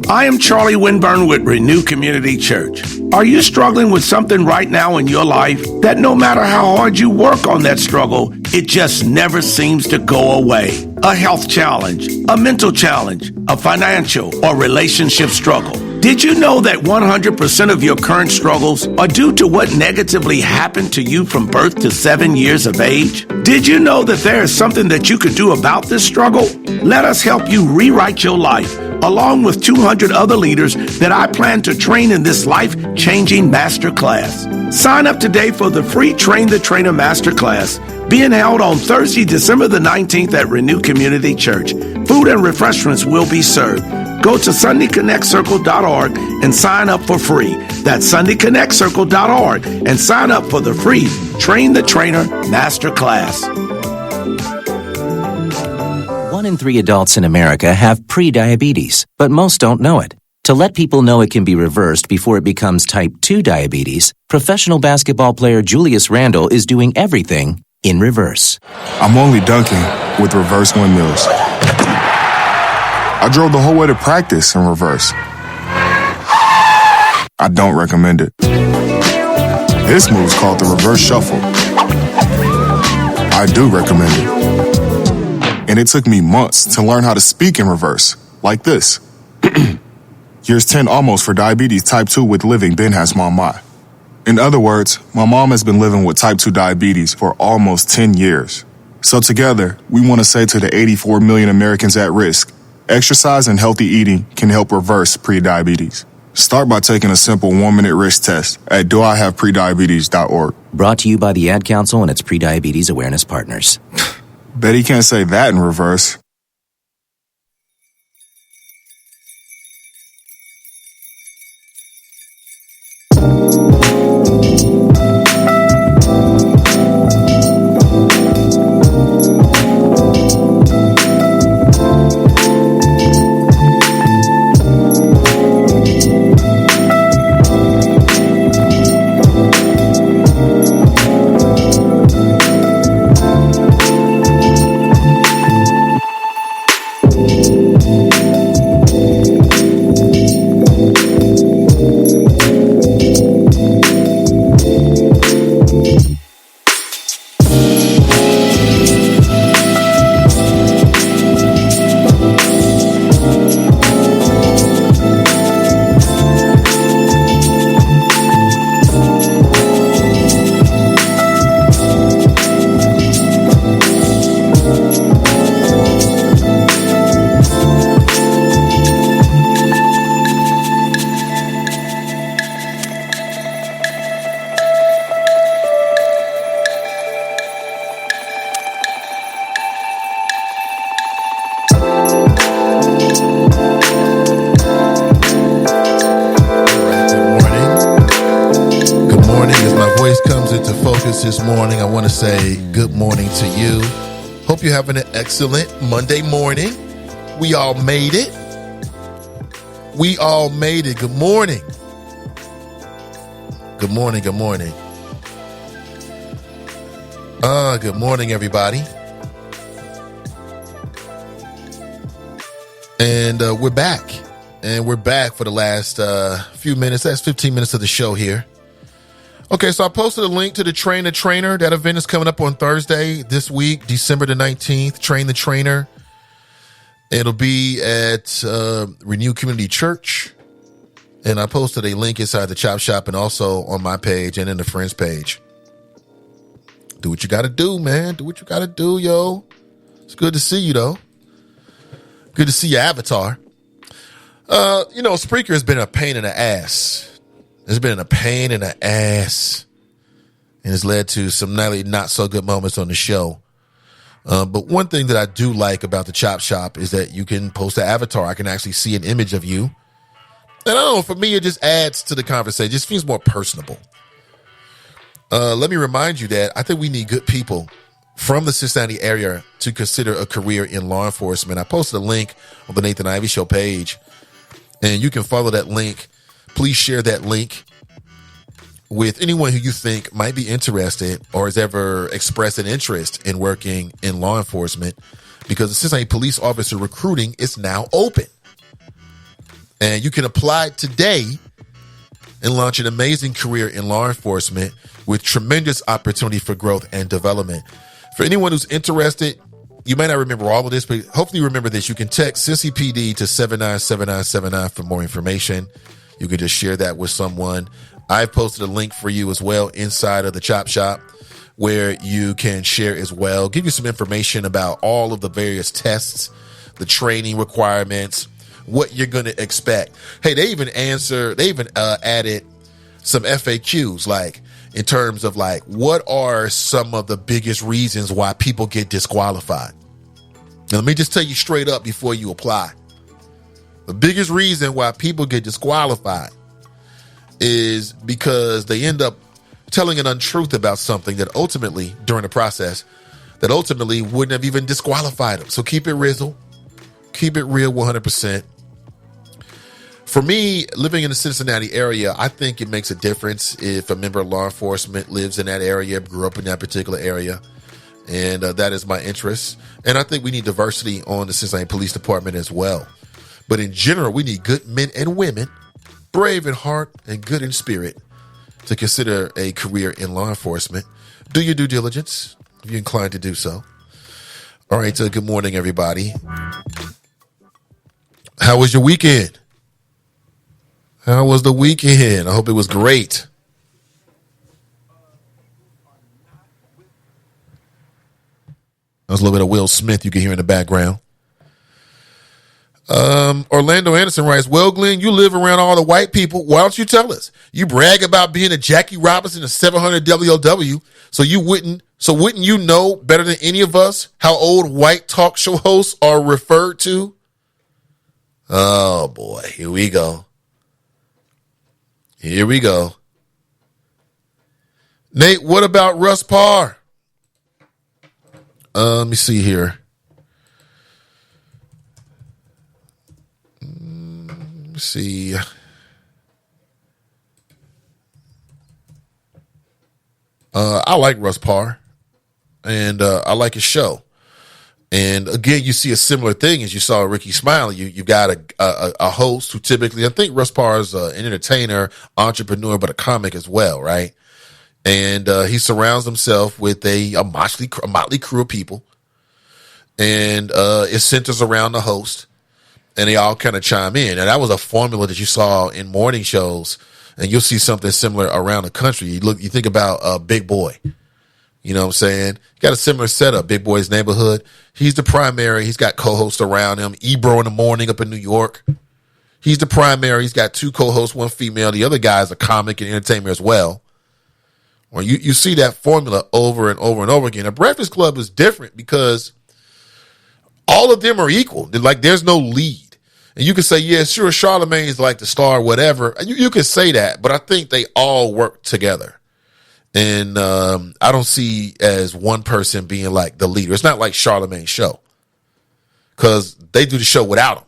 I am Charlie Winburn with Renew Community Church. Are you struggling with something right now in your life that no matter how hard you work on that struggle, it just never seems to go away? A health challenge, a mental challenge, a financial or relationship struggle. Did you know that 100% of your current struggles are due to what negatively happened to you from birth to 7 years of age? Did you know that there is something that you could do about this struggle? Let us help you rewrite your life, along with 200 other leaders that I plan to train in this life-changing masterclass. Sign up today for the free Train the Trainer Masterclass, being held on Thursday, December the 19th at Renew Community Church. Food and refreshments will be served. Go to SundayConnectCircle.org and sign up for free. That's SundayConnectCircle.org and sign up for the free Train the Trainer Masterclass.
1 in 3 adults in America have prediabetes, but most don't know it. To let people know it can be reversed before it becomes type 2 diabetes, professional basketball player Julius Randle is doing everything in reverse.
I'm only dunking with reverse windmills. I drove the whole way to practice in reverse. I don't recommend it. This move's called the reverse shuffle. I do recommend it. And it took me months to learn how to speak in reverse, like this. Here's 10 almost for diabetes type 2 with living Ben has mom my. In other words, my mom has been living with type 2 diabetes for almost 10 years. So together, we want to say to the 84 million Americans at risk, exercise and healthy eating can help reverse prediabetes. Start by taking a simple 1-minute risk test at doihaveprediabetes.org.
Brought to you by the Ad Council and its prediabetes awareness partners.
Bet he can't say that in reverse.
This morning, I want to say good morning to you. Hope you're having an excellent Monday morning. We all made it. We all made it. Good morning. Good morning. Good morning. Good morning, everybody. And we're back. And we're back for the last few minutes. That's 15 minutes of the show here. Okay, so I posted a link to the Train the Trainer. That event is coming up on Thursday this week, December the 19th. Train the Trainer. It'll be at Renew Community Church. And I posted a link inside the Chop Shop and also on my page and in the Friends page. Do what you got to do, man. Do what you got to do, yo. It's good to see you, though. Good to see your avatar. Spreaker has been a pain in the ass. It's been a pain in the ass, and it's led to some not so good moments on the show. But one thing that I do like about the Chop Shop is that you can post an avatar. I can actually see an image of you. And I don't know, for me, it just adds to the conversation. It just feels more personable. Let me remind you that I think we need good people from the Cincinnati area to consider a career in law enforcement. I posted a link on the Nathan Ivey Show page, and you can follow that link. Please share that link with anyone who you think might be interested or has ever expressed an interest in working in law enforcement, because the Cincinnati police officer recruiting is now open. And you can apply today and launch an amazing career in law enforcement with tremendous opportunity for growth and development. For anyone who's interested, you may not remember all of this, but hopefully you remember this. You can text Cincy PD to 797979 for more information. You can just share that with someone. I've posted a link for you as well inside of the Chop Shop where you can share as well. Give you some information about all of the various tests, the training requirements, what you're going to expect. Hey, they even added some FAQs, like in terms of like, what are some of the biggest reasons why people get disqualified? Now, let me just tell you straight up before you apply. The biggest reason why people get disqualified is because they end up telling an untruth about something that ultimately, during the process, that ultimately wouldn't have even disqualified them. So keep it real. Keep it real 100%. For me, living in the Cincinnati area, I think it makes a difference if a member of law enforcement lives in that area, grew up in that particular area. And that is my interest. And I think we need diversity on the Cincinnati Police Department as well. But in general, we need good men and women, brave in heart and good in spirit, to consider a career in law enforcement. Do your due diligence if you're inclined to do so. All right, good morning, everybody. How was your weekend? How was the weekend? I hope it was great. There's a little bit of Will Smith you can hear in the background. Orlando Anderson writes, well, Glenn, you live around all the white people. Why don't you tell us? You brag about being a Jackie Robinson and 700 WOW, wouldn't you know better than any of us how old white talk show hosts are referred to? Oh, boy. Here we go. Nate, what about Russ Parr? Let me see here. Let me see. I like Russ Parr, and I like his show. And again, you see a similar thing as you saw Ricky Smiley. You got a host who typically, I think Russ Parr is an entertainer, entrepreneur, but a comic as well, right? And he surrounds himself with a motley crew of people, and it centers around the host, and they all kind of chime in. And that was a formula that you saw in morning shows, and you'll see something similar around the country. You think about Big Boy. You know what I'm saying? Got a similar setup, Big Boy's Neighborhood. He's the primary. He's got co-hosts around him. Ebro in the morning up in New York. He's the primary. He's got two co-hosts, one female. The other guy is a comic and entertainer as well. Well, you see that formula over and over and over again. A Breakfast Club is different because all of them are equal. Like, there's no lead. And you can say, yeah, sure, Charlemagne's like the star, whatever. You can say that, but I think they all work together. And I don't see as one person being like the leader. It's not like Charlemagne's show, because they do the show without him,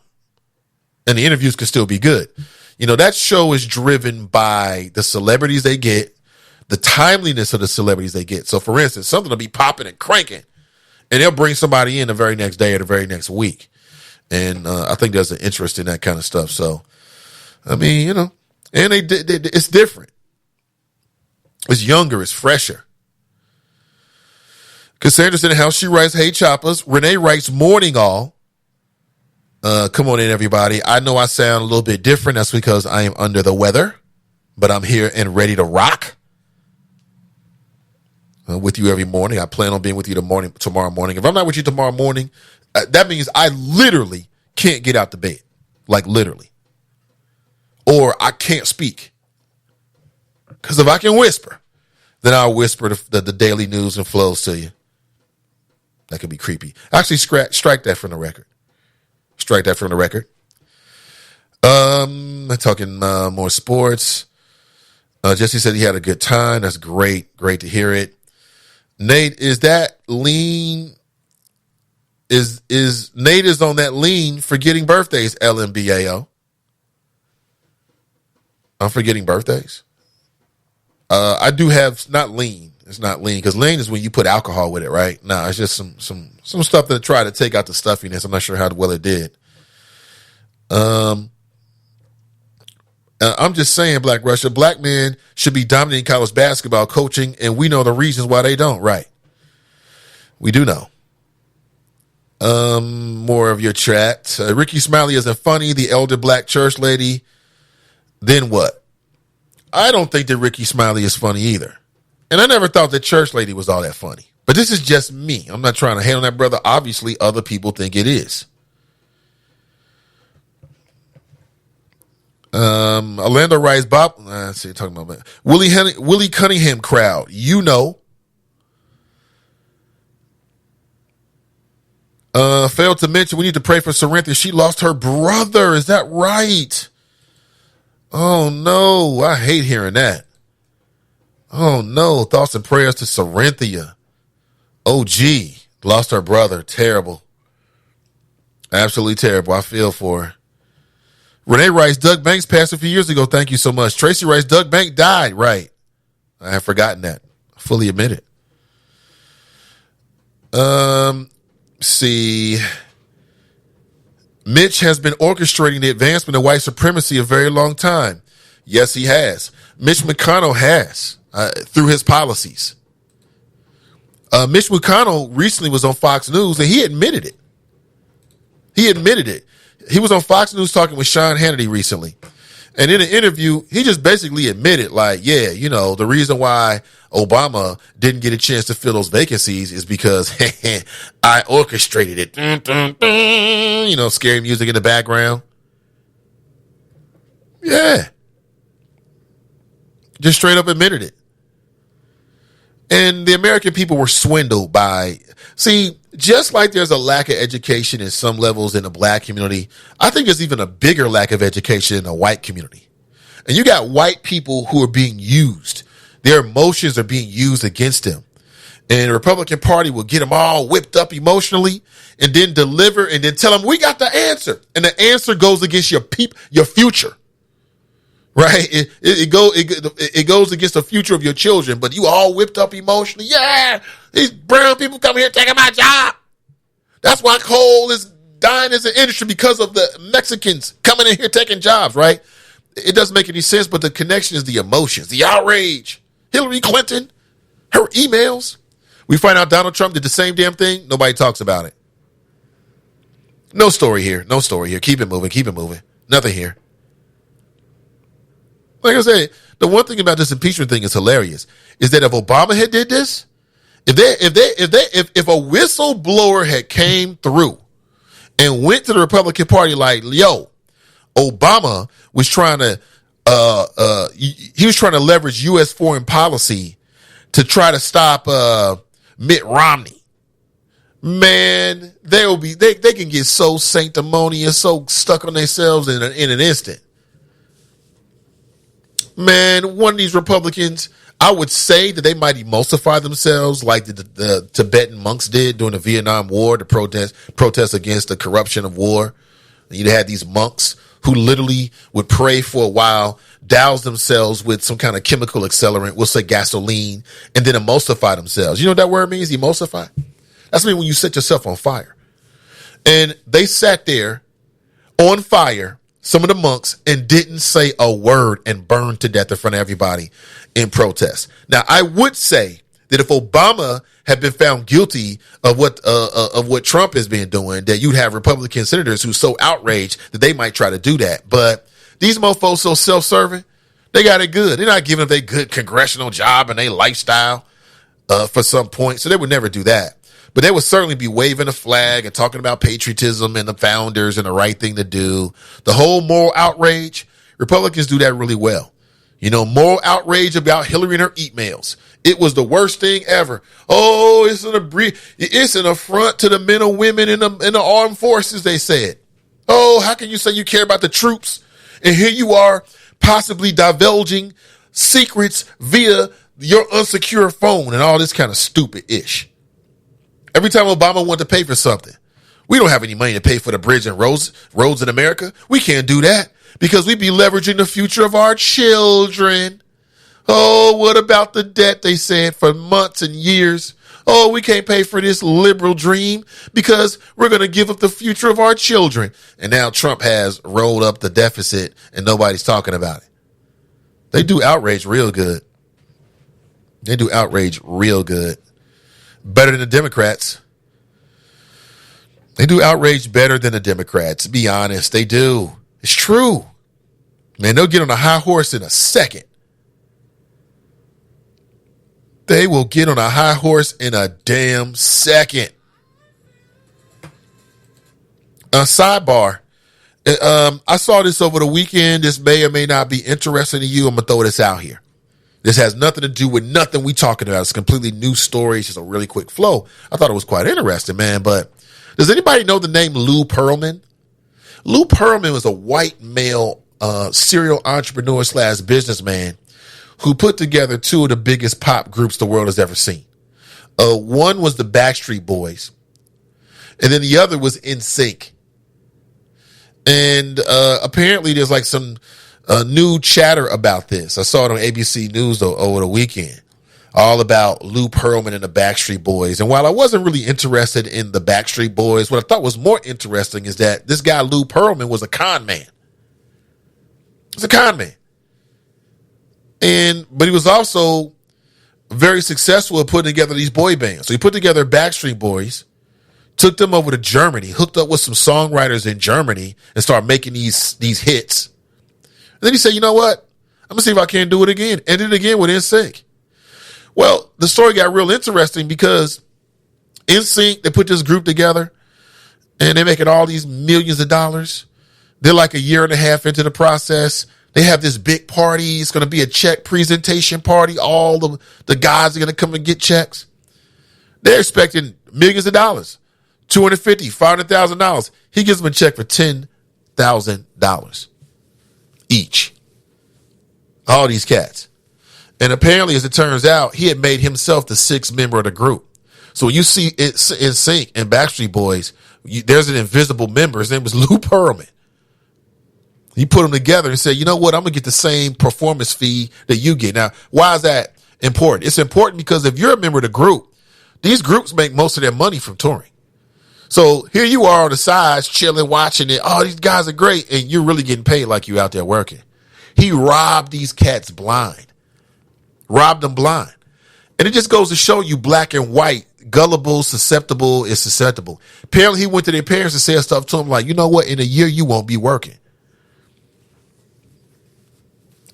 and the interviews can still be good. You know, that show is driven by the celebrities they get, the timeliness of the celebrities they get. So, for instance, something will be popping and cranking, and they'll bring somebody in the very next day or the very next week. And I think there's an interest in that kind of stuff. So, I mean, you know, and it's different. It's younger. It's fresher. Cassandra's in the house. She writes, hey, Choppers. Renee writes, morning all. Come on in, everybody. I know I sound a little bit different. That's because I am under the weather, but I'm here and ready to rock with you every morning. I plan on being with you tomorrow morning. If I'm not with you tomorrow morning, that means I literally can't get out the bed. Like, literally. Or I can't speak. Because if I can whisper, then I'll whisper the daily news and flows to you. That could be creepy. Actually, strike that from the record. Strike that from the record. Talking more sports. Jesse said he had a good time. That's great. Great to hear it. Nate, is that lean? Is Nate is on that lean forgetting birthdays, LMBAO? I'm forgetting birthdays. I do have not lean. It's not lean, because lean is when you put alcohol with it, right? No, it's just some stuff that tried to take out the stuffiness. I'm not sure how well it did. I'm just saying, Black Russia, black men should be dominating college basketball coaching, and we know the reasons why they don't, right? We do know. More of your chat. Ricky Smiley isn't funny. The elder black church lady. Then what? I don't think that Ricky Smiley is funny either. And I never thought that church lady was all that funny. But this is just me. I'm not trying to hate on that brother. Obviously, other people think it is. Orlando writes, Bob, let's see, talking about Willie Cunningham crowd. You know. Failed to mention, we need to pray for Sorrentha. She lost her brother. Is that right? Oh, no. I hate hearing that. Oh, no. Thoughts and prayers to Sorrentha. OG. Lost her brother. Terrible. Absolutely terrible. I feel for her. Renee writes, Doug Banks passed a few years ago. Thank you so much. Tracy writes, Doug Banks died. Right. I have forgotten that. I fully admit it. See. Mitch has been orchestrating the advancement of white supremacy a very long time. Yes, he has. Mitch McConnell has, through his policies. Mitch McConnell recently was on Fox News, and he admitted it. He was on Fox News talking with Sean Hannity recently. And in an interview, he just basically admitted, like, yeah, you know, the reason why Obama didn't get a chance to fill those vacancies is because I orchestrated it. Dun, dun, dun, you know, scary music in the background. Yeah. Just straight up admitted it. And the American people were swindled by, see, just like there's a lack of education in some levels in the black community, I think there's even a bigger lack of education in the white community. And you got white people who are being used. Their emotions are being used against them. And the Republican Party will get them all whipped up emotionally and then deliver and then tell them, we got the answer. And the answer goes against your future. Right? It goes against the future of your children, but you all whipped up emotionally. Yeah, these brown people come here taking my job. That's why coal is dying as an industry, because of the Mexicans coming in here taking jobs, right? It doesn't make any sense, but the connection is the emotions, the outrage. Hillary Clinton, her emails. We find out Donald Trump did the same damn thing. Nobody talks about it. No story here. Keep it moving. Nothing here. Like I said, the one thing about this impeachment thing is hilarious is that if Obama had did this, if a whistleblower had came through and went to the Republican Party like, yo, Obama was trying to leverage U.S. foreign policy to try to stop Mitt Romney. Man, they can get so sanctimonious, so stuck on themselves in an instant. Man, one of these Republicans, I would say that they might emulsify themselves like the Tibetan monks did during the Vietnam War, to protest against the corruption of war. You'd have these monks who literally would pray for a while, douse themselves with some kind of chemical accelerant, we'll say gasoline, and then emulsify themselves. You know what that word means, emulsify? That's when you set yourself on fire. And they sat there on fire, some of the monks, and didn't say a word and burned to death in front of everybody in protest. Now, I would say that if Obama had been found guilty of what Trump has been doing, that you'd have Republican senators who's so outraged that they might try to do that. But these mofos so self-serving, they got it good. They're not giving up their good congressional job and their lifestyle for some point, so they would never do that. But they would certainly be waving a flag and talking about patriotism and the founders and the right thing to do. The whole moral outrage, Republicans do that really well. You know, moral outrage about Hillary and her emails. It was the worst thing ever. Oh, it's an affront to the men and women in the armed forces, they said. Oh, how can you say you care about the troops? And here you are possibly divulging secrets via your unsecure phone and all this kind of stupid ish. Every time Obama wanted to pay for something, we don't have any money to pay for the bridge and roads in America. We can't do that because we'd be leveraging the future of our children. Oh, what about the debt, they said, for months and years? Oh, we can't pay for this liberal dream because we're going to give up the future of our children. And now Trump has rolled up the deficit and nobody's talking about it. They do outrage real good. Better than the Democrats. They do outrage better than the Democrats. Be honest, they do. It's true. Man, they'll get on a high horse in a second. They will get on a high horse in a damn second. Sidebar. I saw this over the weekend. This may or may not be interesting to you. I'm going to throw this out here. This has nothing to do with nothing we talking about. It's a completely new story. It's just a really quick flow. I thought it was quite interesting, man. But does anybody know the name Lou Pearlman? Lou Pearlman was a white male serial entrepreneur / businessman who put together two of the biggest pop groups the world has ever seen. One was the Backstreet Boys, and then the other was NSYNC. And apparently there's like some new chatter about this. I saw it on ABC News over the weekend, all about Lou Pearlman and the Backstreet Boys. And while I wasn't really interested in the Backstreet Boys, what I thought was more interesting is that this guy Lou Pearlman was a con man. He's a con man. But he was also very successful at putting together these boy bands. So he put together Backstreet Boys, took them over to Germany, hooked up with some songwriters in Germany, and started making these hits. And then he said, you know what? I'm going to see if I can do it again. And did it again with NSYNC. Well, the story got real interesting because NSYNC, they put this group together, and they're making all these millions of dollars. They're like a year and a half into the process. They have this big party. It's going to be a check presentation party. All the guys are going to come and get checks. They're expecting millions of dollars, $250,000, $500,000. He gives them a check for $10,000 each. All these cats. And apparently, as it turns out, he had made himself the sixth member of the group. So when you see NSYNC and Backstreet Boys, there's an invisible member. His name was Lou Pearlman. He put them together and said, you know what? I'm going to get the same performance fee that you get. Now, why is that important? It's important because if you're a member of the group, these groups make most of their money from touring. So here you are on the sides, chilling, watching it. Oh, these guys are great. And you're really getting paid like you out there working. He robbed these cats blind. Robbed them blind. And it just goes to show you black and white, gullible, susceptible is susceptible. Apparently he went to their parents and said stuff to them like, you know what? In a year, you won't be working.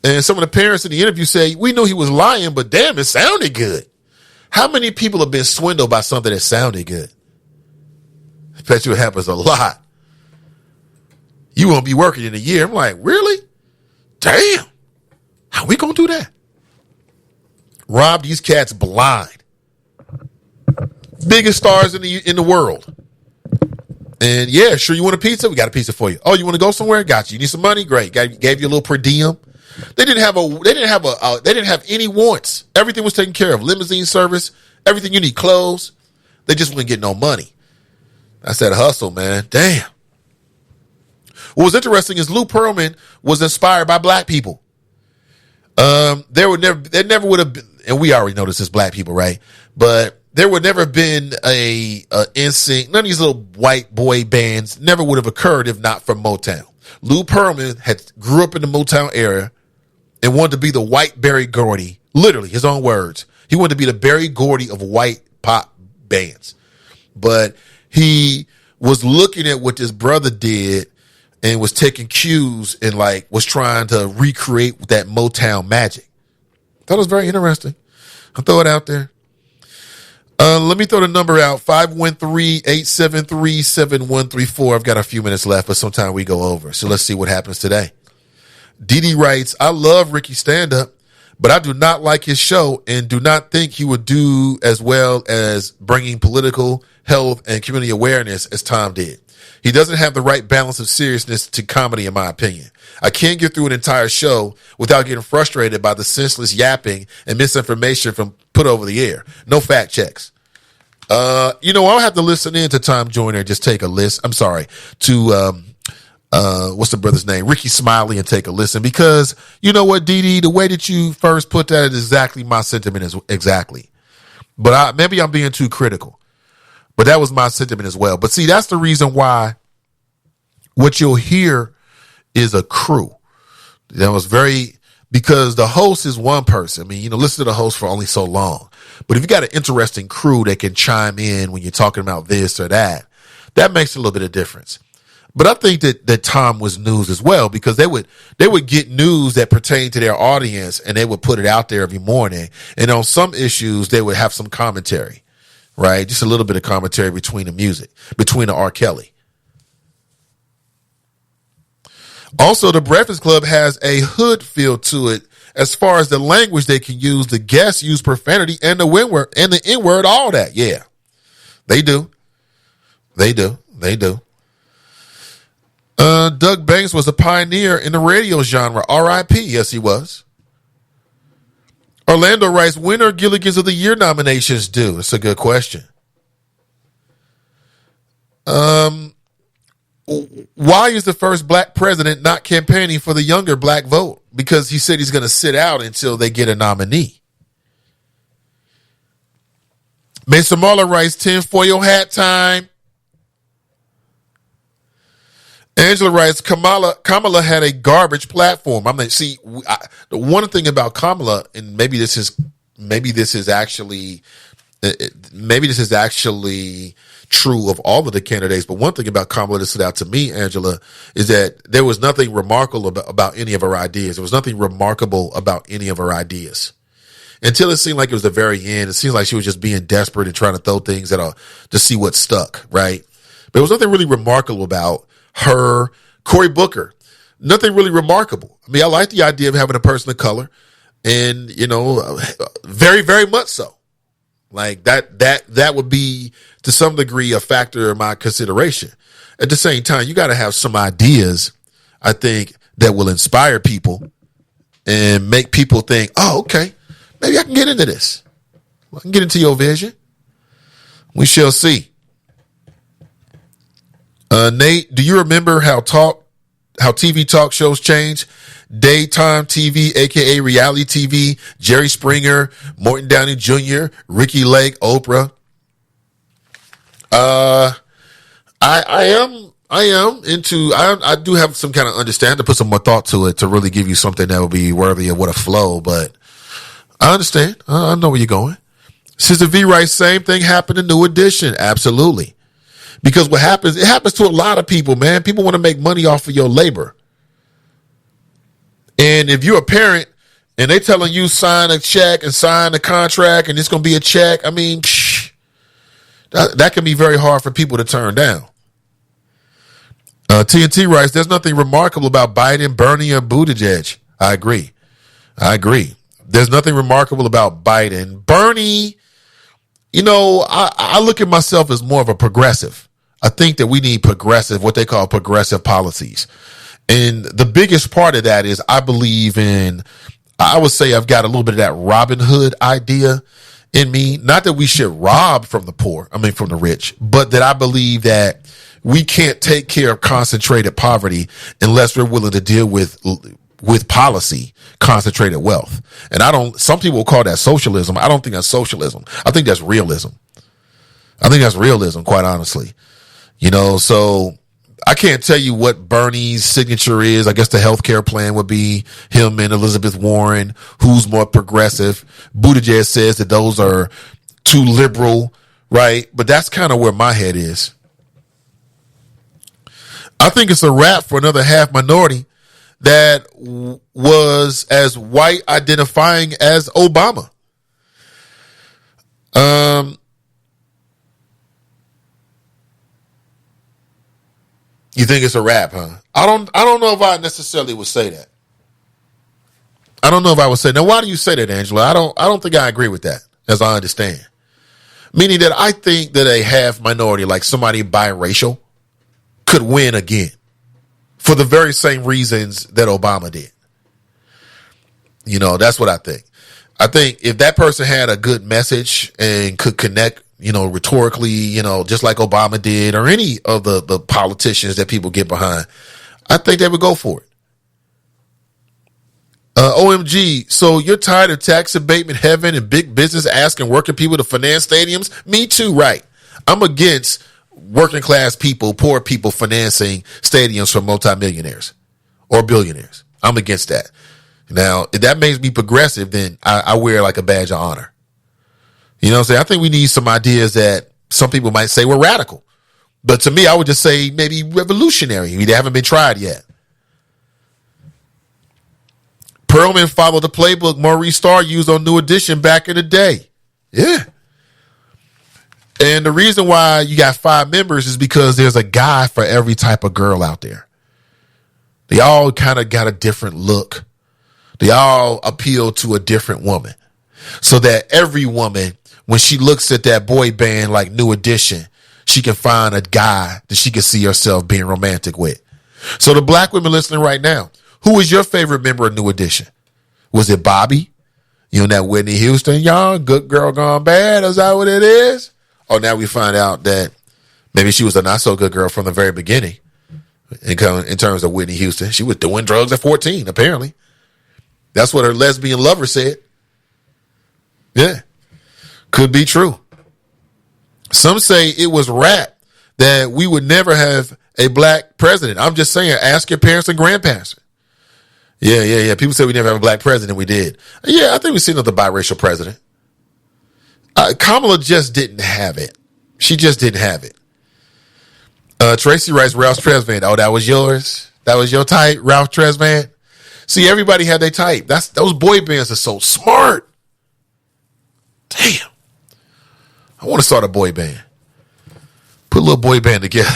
And some of the parents in the interview say, we knew he was lying, but damn, it sounded good. How many people have been swindled by something that sounded good? I bet you it happens a lot. You won't be working in a year. I'm like, really? Damn. How we gonna do that? Rob these cats blind. Biggest stars in the world. And yeah, sure, you want a pizza? We got a pizza for you. Oh, you want to go somewhere? Got you. You need some money? Great. Gave you a little per diem. They didn't have any wants. Everything was taken care of. Limousine service, everything you need, clothes. They just wouldn't get no money. That's that hustle, man. Damn. What was interesting is Lou Pearlman was inspired by black people. There never would have been, and we already know this as black people, right? But there would never have been a NSYNC, none of these little white boy bands never would have occurred if not for Motown. Lou Pearlman grew up in the Motown area and wanted to be the white Berry Gordy, literally his own words. He wanted to be the Berry Gordy of white pop bands. But he was looking at what this brother did and was taking cues and was trying to recreate that Motown magic. Thought it was very interesting. I'll throw it out there. Let me throw the number out, 513-873-7134. I've got a few minutes left, but sometime we go over. So let's see what happens today. Dee writes, I love Ricky's stand-up, but I do not like his show and do not think he would do as well as bringing political, health, and community awareness as Tom did. He doesn't have the right balance of seriousness to comedy, in my opinion. I can't get through an entire show without getting frustrated by the senseless yapping and misinformation from put over the air. No fact checks. I'll have to listen in to Tom Joyner and just take a list. I'm sorry, to what's the brother's name? Ricky Smiley, and take a listen, because you know what, Dee, the way that you first put that is exactly my sentiment exactly. But maybe I'm being too critical. But that was my sentiment as well. But see, that's the reason why what you'll hear is a crew. That was because the host is one person. I mean, listen to the host for only so long. But if you got an interesting crew that can chime in when you're talking about this or that, that makes a little bit of difference. But I think that Tom was news as well, because they would get news that pertained to their audience and they would put it out there every morning. And on some issues, they would have some commentary. Right? Just a little bit of commentary between the music, between the R. Kelly. Also, the Breakfast Club has a hood feel to it as far as the language they can use. The guests use profanity and the N-word, all that. Yeah, they do. Doug Banks was a pioneer in the radio genre. R.I.P. Yes, he was. Orlando writes, when are Gilligan's of the Year nominations due? It's a good question. why is the first black president not campaigning for the younger black vote? Because he said he's going to sit out until they get a nominee. Miss Samala writes, tinfoil hat time. Angela writes, Kamala had a garbage platform. The one thing about Kamala, and maybe this is actually true of all of the candidates, but one thing about Kamala that stood out to me, Angela, is that there was nothing remarkable about any of her ideas. There was nothing remarkable about any of her ideas. Until it seemed like it was the very end. It seemed like she was just being desperate and trying to throw things to see what stuck, right? But there was nothing really remarkable about her. Cory Booker, nothing really remarkable. I mean, I like the idea of having a person of color, and, very, very much so. Like that would be to some degree a factor in my consideration. At the same time, you got to have some ideas, I think, that will inspire people and make people think, oh, okay, maybe I can get into this. I can get into your vision. We shall see. Nate, do you remember how TV talk shows changed? Daytime TV, aka reality TV, Jerry Springer, Morton Downey Jr., Ricky Lake, Oprah. I do have some kind of understanding to put some more thought to it to really give you something that will be worthy of what a flow, but I understand. I know where you're going. Sister V writes, same thing happened in New Edition. Absolutely. Because what happens, it happens to a lot of people, man. People want to make money off of your labor. And if you're a parent and they telling you sign a check and sign a contract and it's going to be a check, I mean, that can be very hard for people to turn down. TNT writes, there's nothing remarkable about Biden, Bernie, or Buttigieg. I agree. There's nothing remarkable about Biden. Bernie, I look at myself as more of a progressive. I think that we need what they call progressive policies. And the biggest part of that is I would say I've got a little bit of that Robin Hood idea in me. Not that we should rob from the rich, but that I believe that we can't take care of concentrated poverty unless we're willing to deal with policy, concentrated wealth. And some people will call that socialism. I don't think that's socialism. I think that's realism. Quite honestly. So I can't tell you what Bernie's signature is. I guess the healthcare plan would be him and Elizabeth Warren. Who's more progressive? Buttigieg says that those are too liberal, right? But that's kind of where my head is. I think it's a wrap for another half minority that was as white identifying as Obama. You think it's a wrap, huh? I don't know if I necessarily would say that. I don't know if I would say. Now, why do you say that, Angela? I don't think I agree with that, as I understand. Meaning that I think that a half minority, like somebody biracial, could win again for the very same reasons that Obama did. That's what I think. I think if that person had a good message and could connect, rhetorically, just like Obama did, or any of the politicians that people get behind, I think they would go for it. OMG, so you're tired of tax abatement heaven and big business asking working people to finance stadiums? Me too, right? I'm against working class people, poor people financing stadiums for multimillionaires or billionaires. I'm against that. Now, if that makes me progressive, then I wear like a badge of honor. You know what I'm saying? I think we need some ideas that some people might say were radical. But to me, I would just say maybe revolutionary. They haven't been tried yet. Perlman followed the playbook Maurice Starr used on New Edition back in the day. Yeah. And the reason why you got 5 members is because there's a guy for every type of girl out there. They all kind of got a different look. They all appeal to a different woman. So that every woman, when she looks at that boy band like New Edition, she can find a guy that she can see herself being romantic with. So the black women listening right now, who is your favorite member of New Edition? Was it Bobby? That Whitney Houston, y'all, good girl gone bad? Is that what it is? Or now we find out that maybe she was a not so good girl from the very beginning. in terms of Whitney Houston. She was doing drugs at 14, apparently. That's what her lesbian lover said. Yeah. Could be true. Some say it was rap that we would never have a black president. I'm just saying, ask your parents and grandparents. Yeah. People say we never have a black president. We did. Yeah, I think we've seen another biracial president. Kamala just didn't have it. She just didn't have it. Tracy writes, Ralph Tresvant. Oh, that was yours? That was your type, Ralph Tresvant? See, everybody had their type. Those boy bands are so smart. Damn. I want to start a boy band. Put a little boy band together.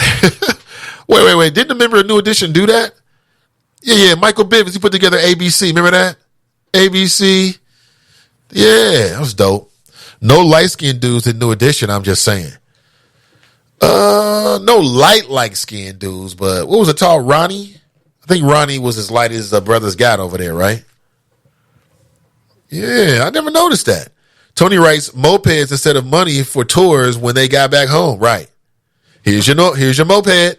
Wait. Didn't a member of New Edition do that? Yeah. Michael Bivins, he put together ABC. Remember that? ABC. Yeah, that was dope. No light-skinned dudes in New Edition, I'm just saying. No light-skinned dudes, but what was it called? Ronnie? I think Ronnie was as light as Brothers got over there, right? Yeah, I never noticed that. Tony writes, mopeds instead of money for tours when they got back home. Right. Here's your moped.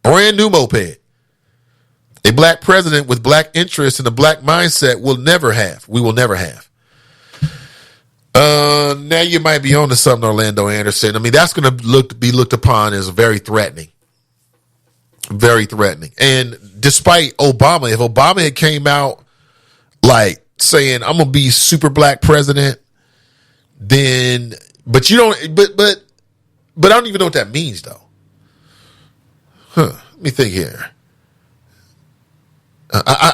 Brand new moped. A black president with black interests and a black mindset we will never have. Now you might be on to something, Orlando Anderson. I mean, that's going to be looked upon as very threatening. Very threatening. And despite Obama, if Obama had came out like saying, I'm going to be super black president, then, but I don't even know what that means though. Let me think here.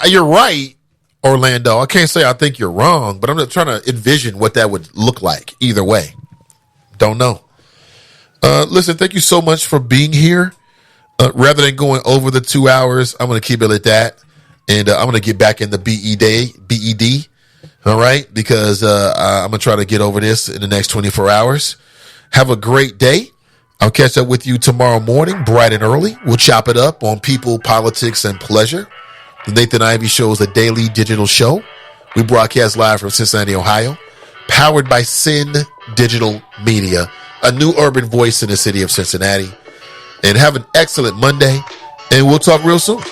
You're right, Orlando. I can't say I think you're wrong, but I'm just trying to envision what that would look like either way. Don't know. Listen, thank you so much for being here. Rather than going over the 2 hours, I'm going to keep it at that. And I'm going to get back in the BED. All right. Because I'm going to try to get over this in the next 24 hours. Have a great day. I'll catch up with you tomorrow morning, bright and early. We'll chop it up on people, politics, and pleasure. The Nathan Ivey Show is a daily digital show. We broadcast live from Cincinnati, Ohio, powered by Sin Digital Media, a new urban voice in the city of Cincinnati. And have an excellent Monday, and we'll talk real soon.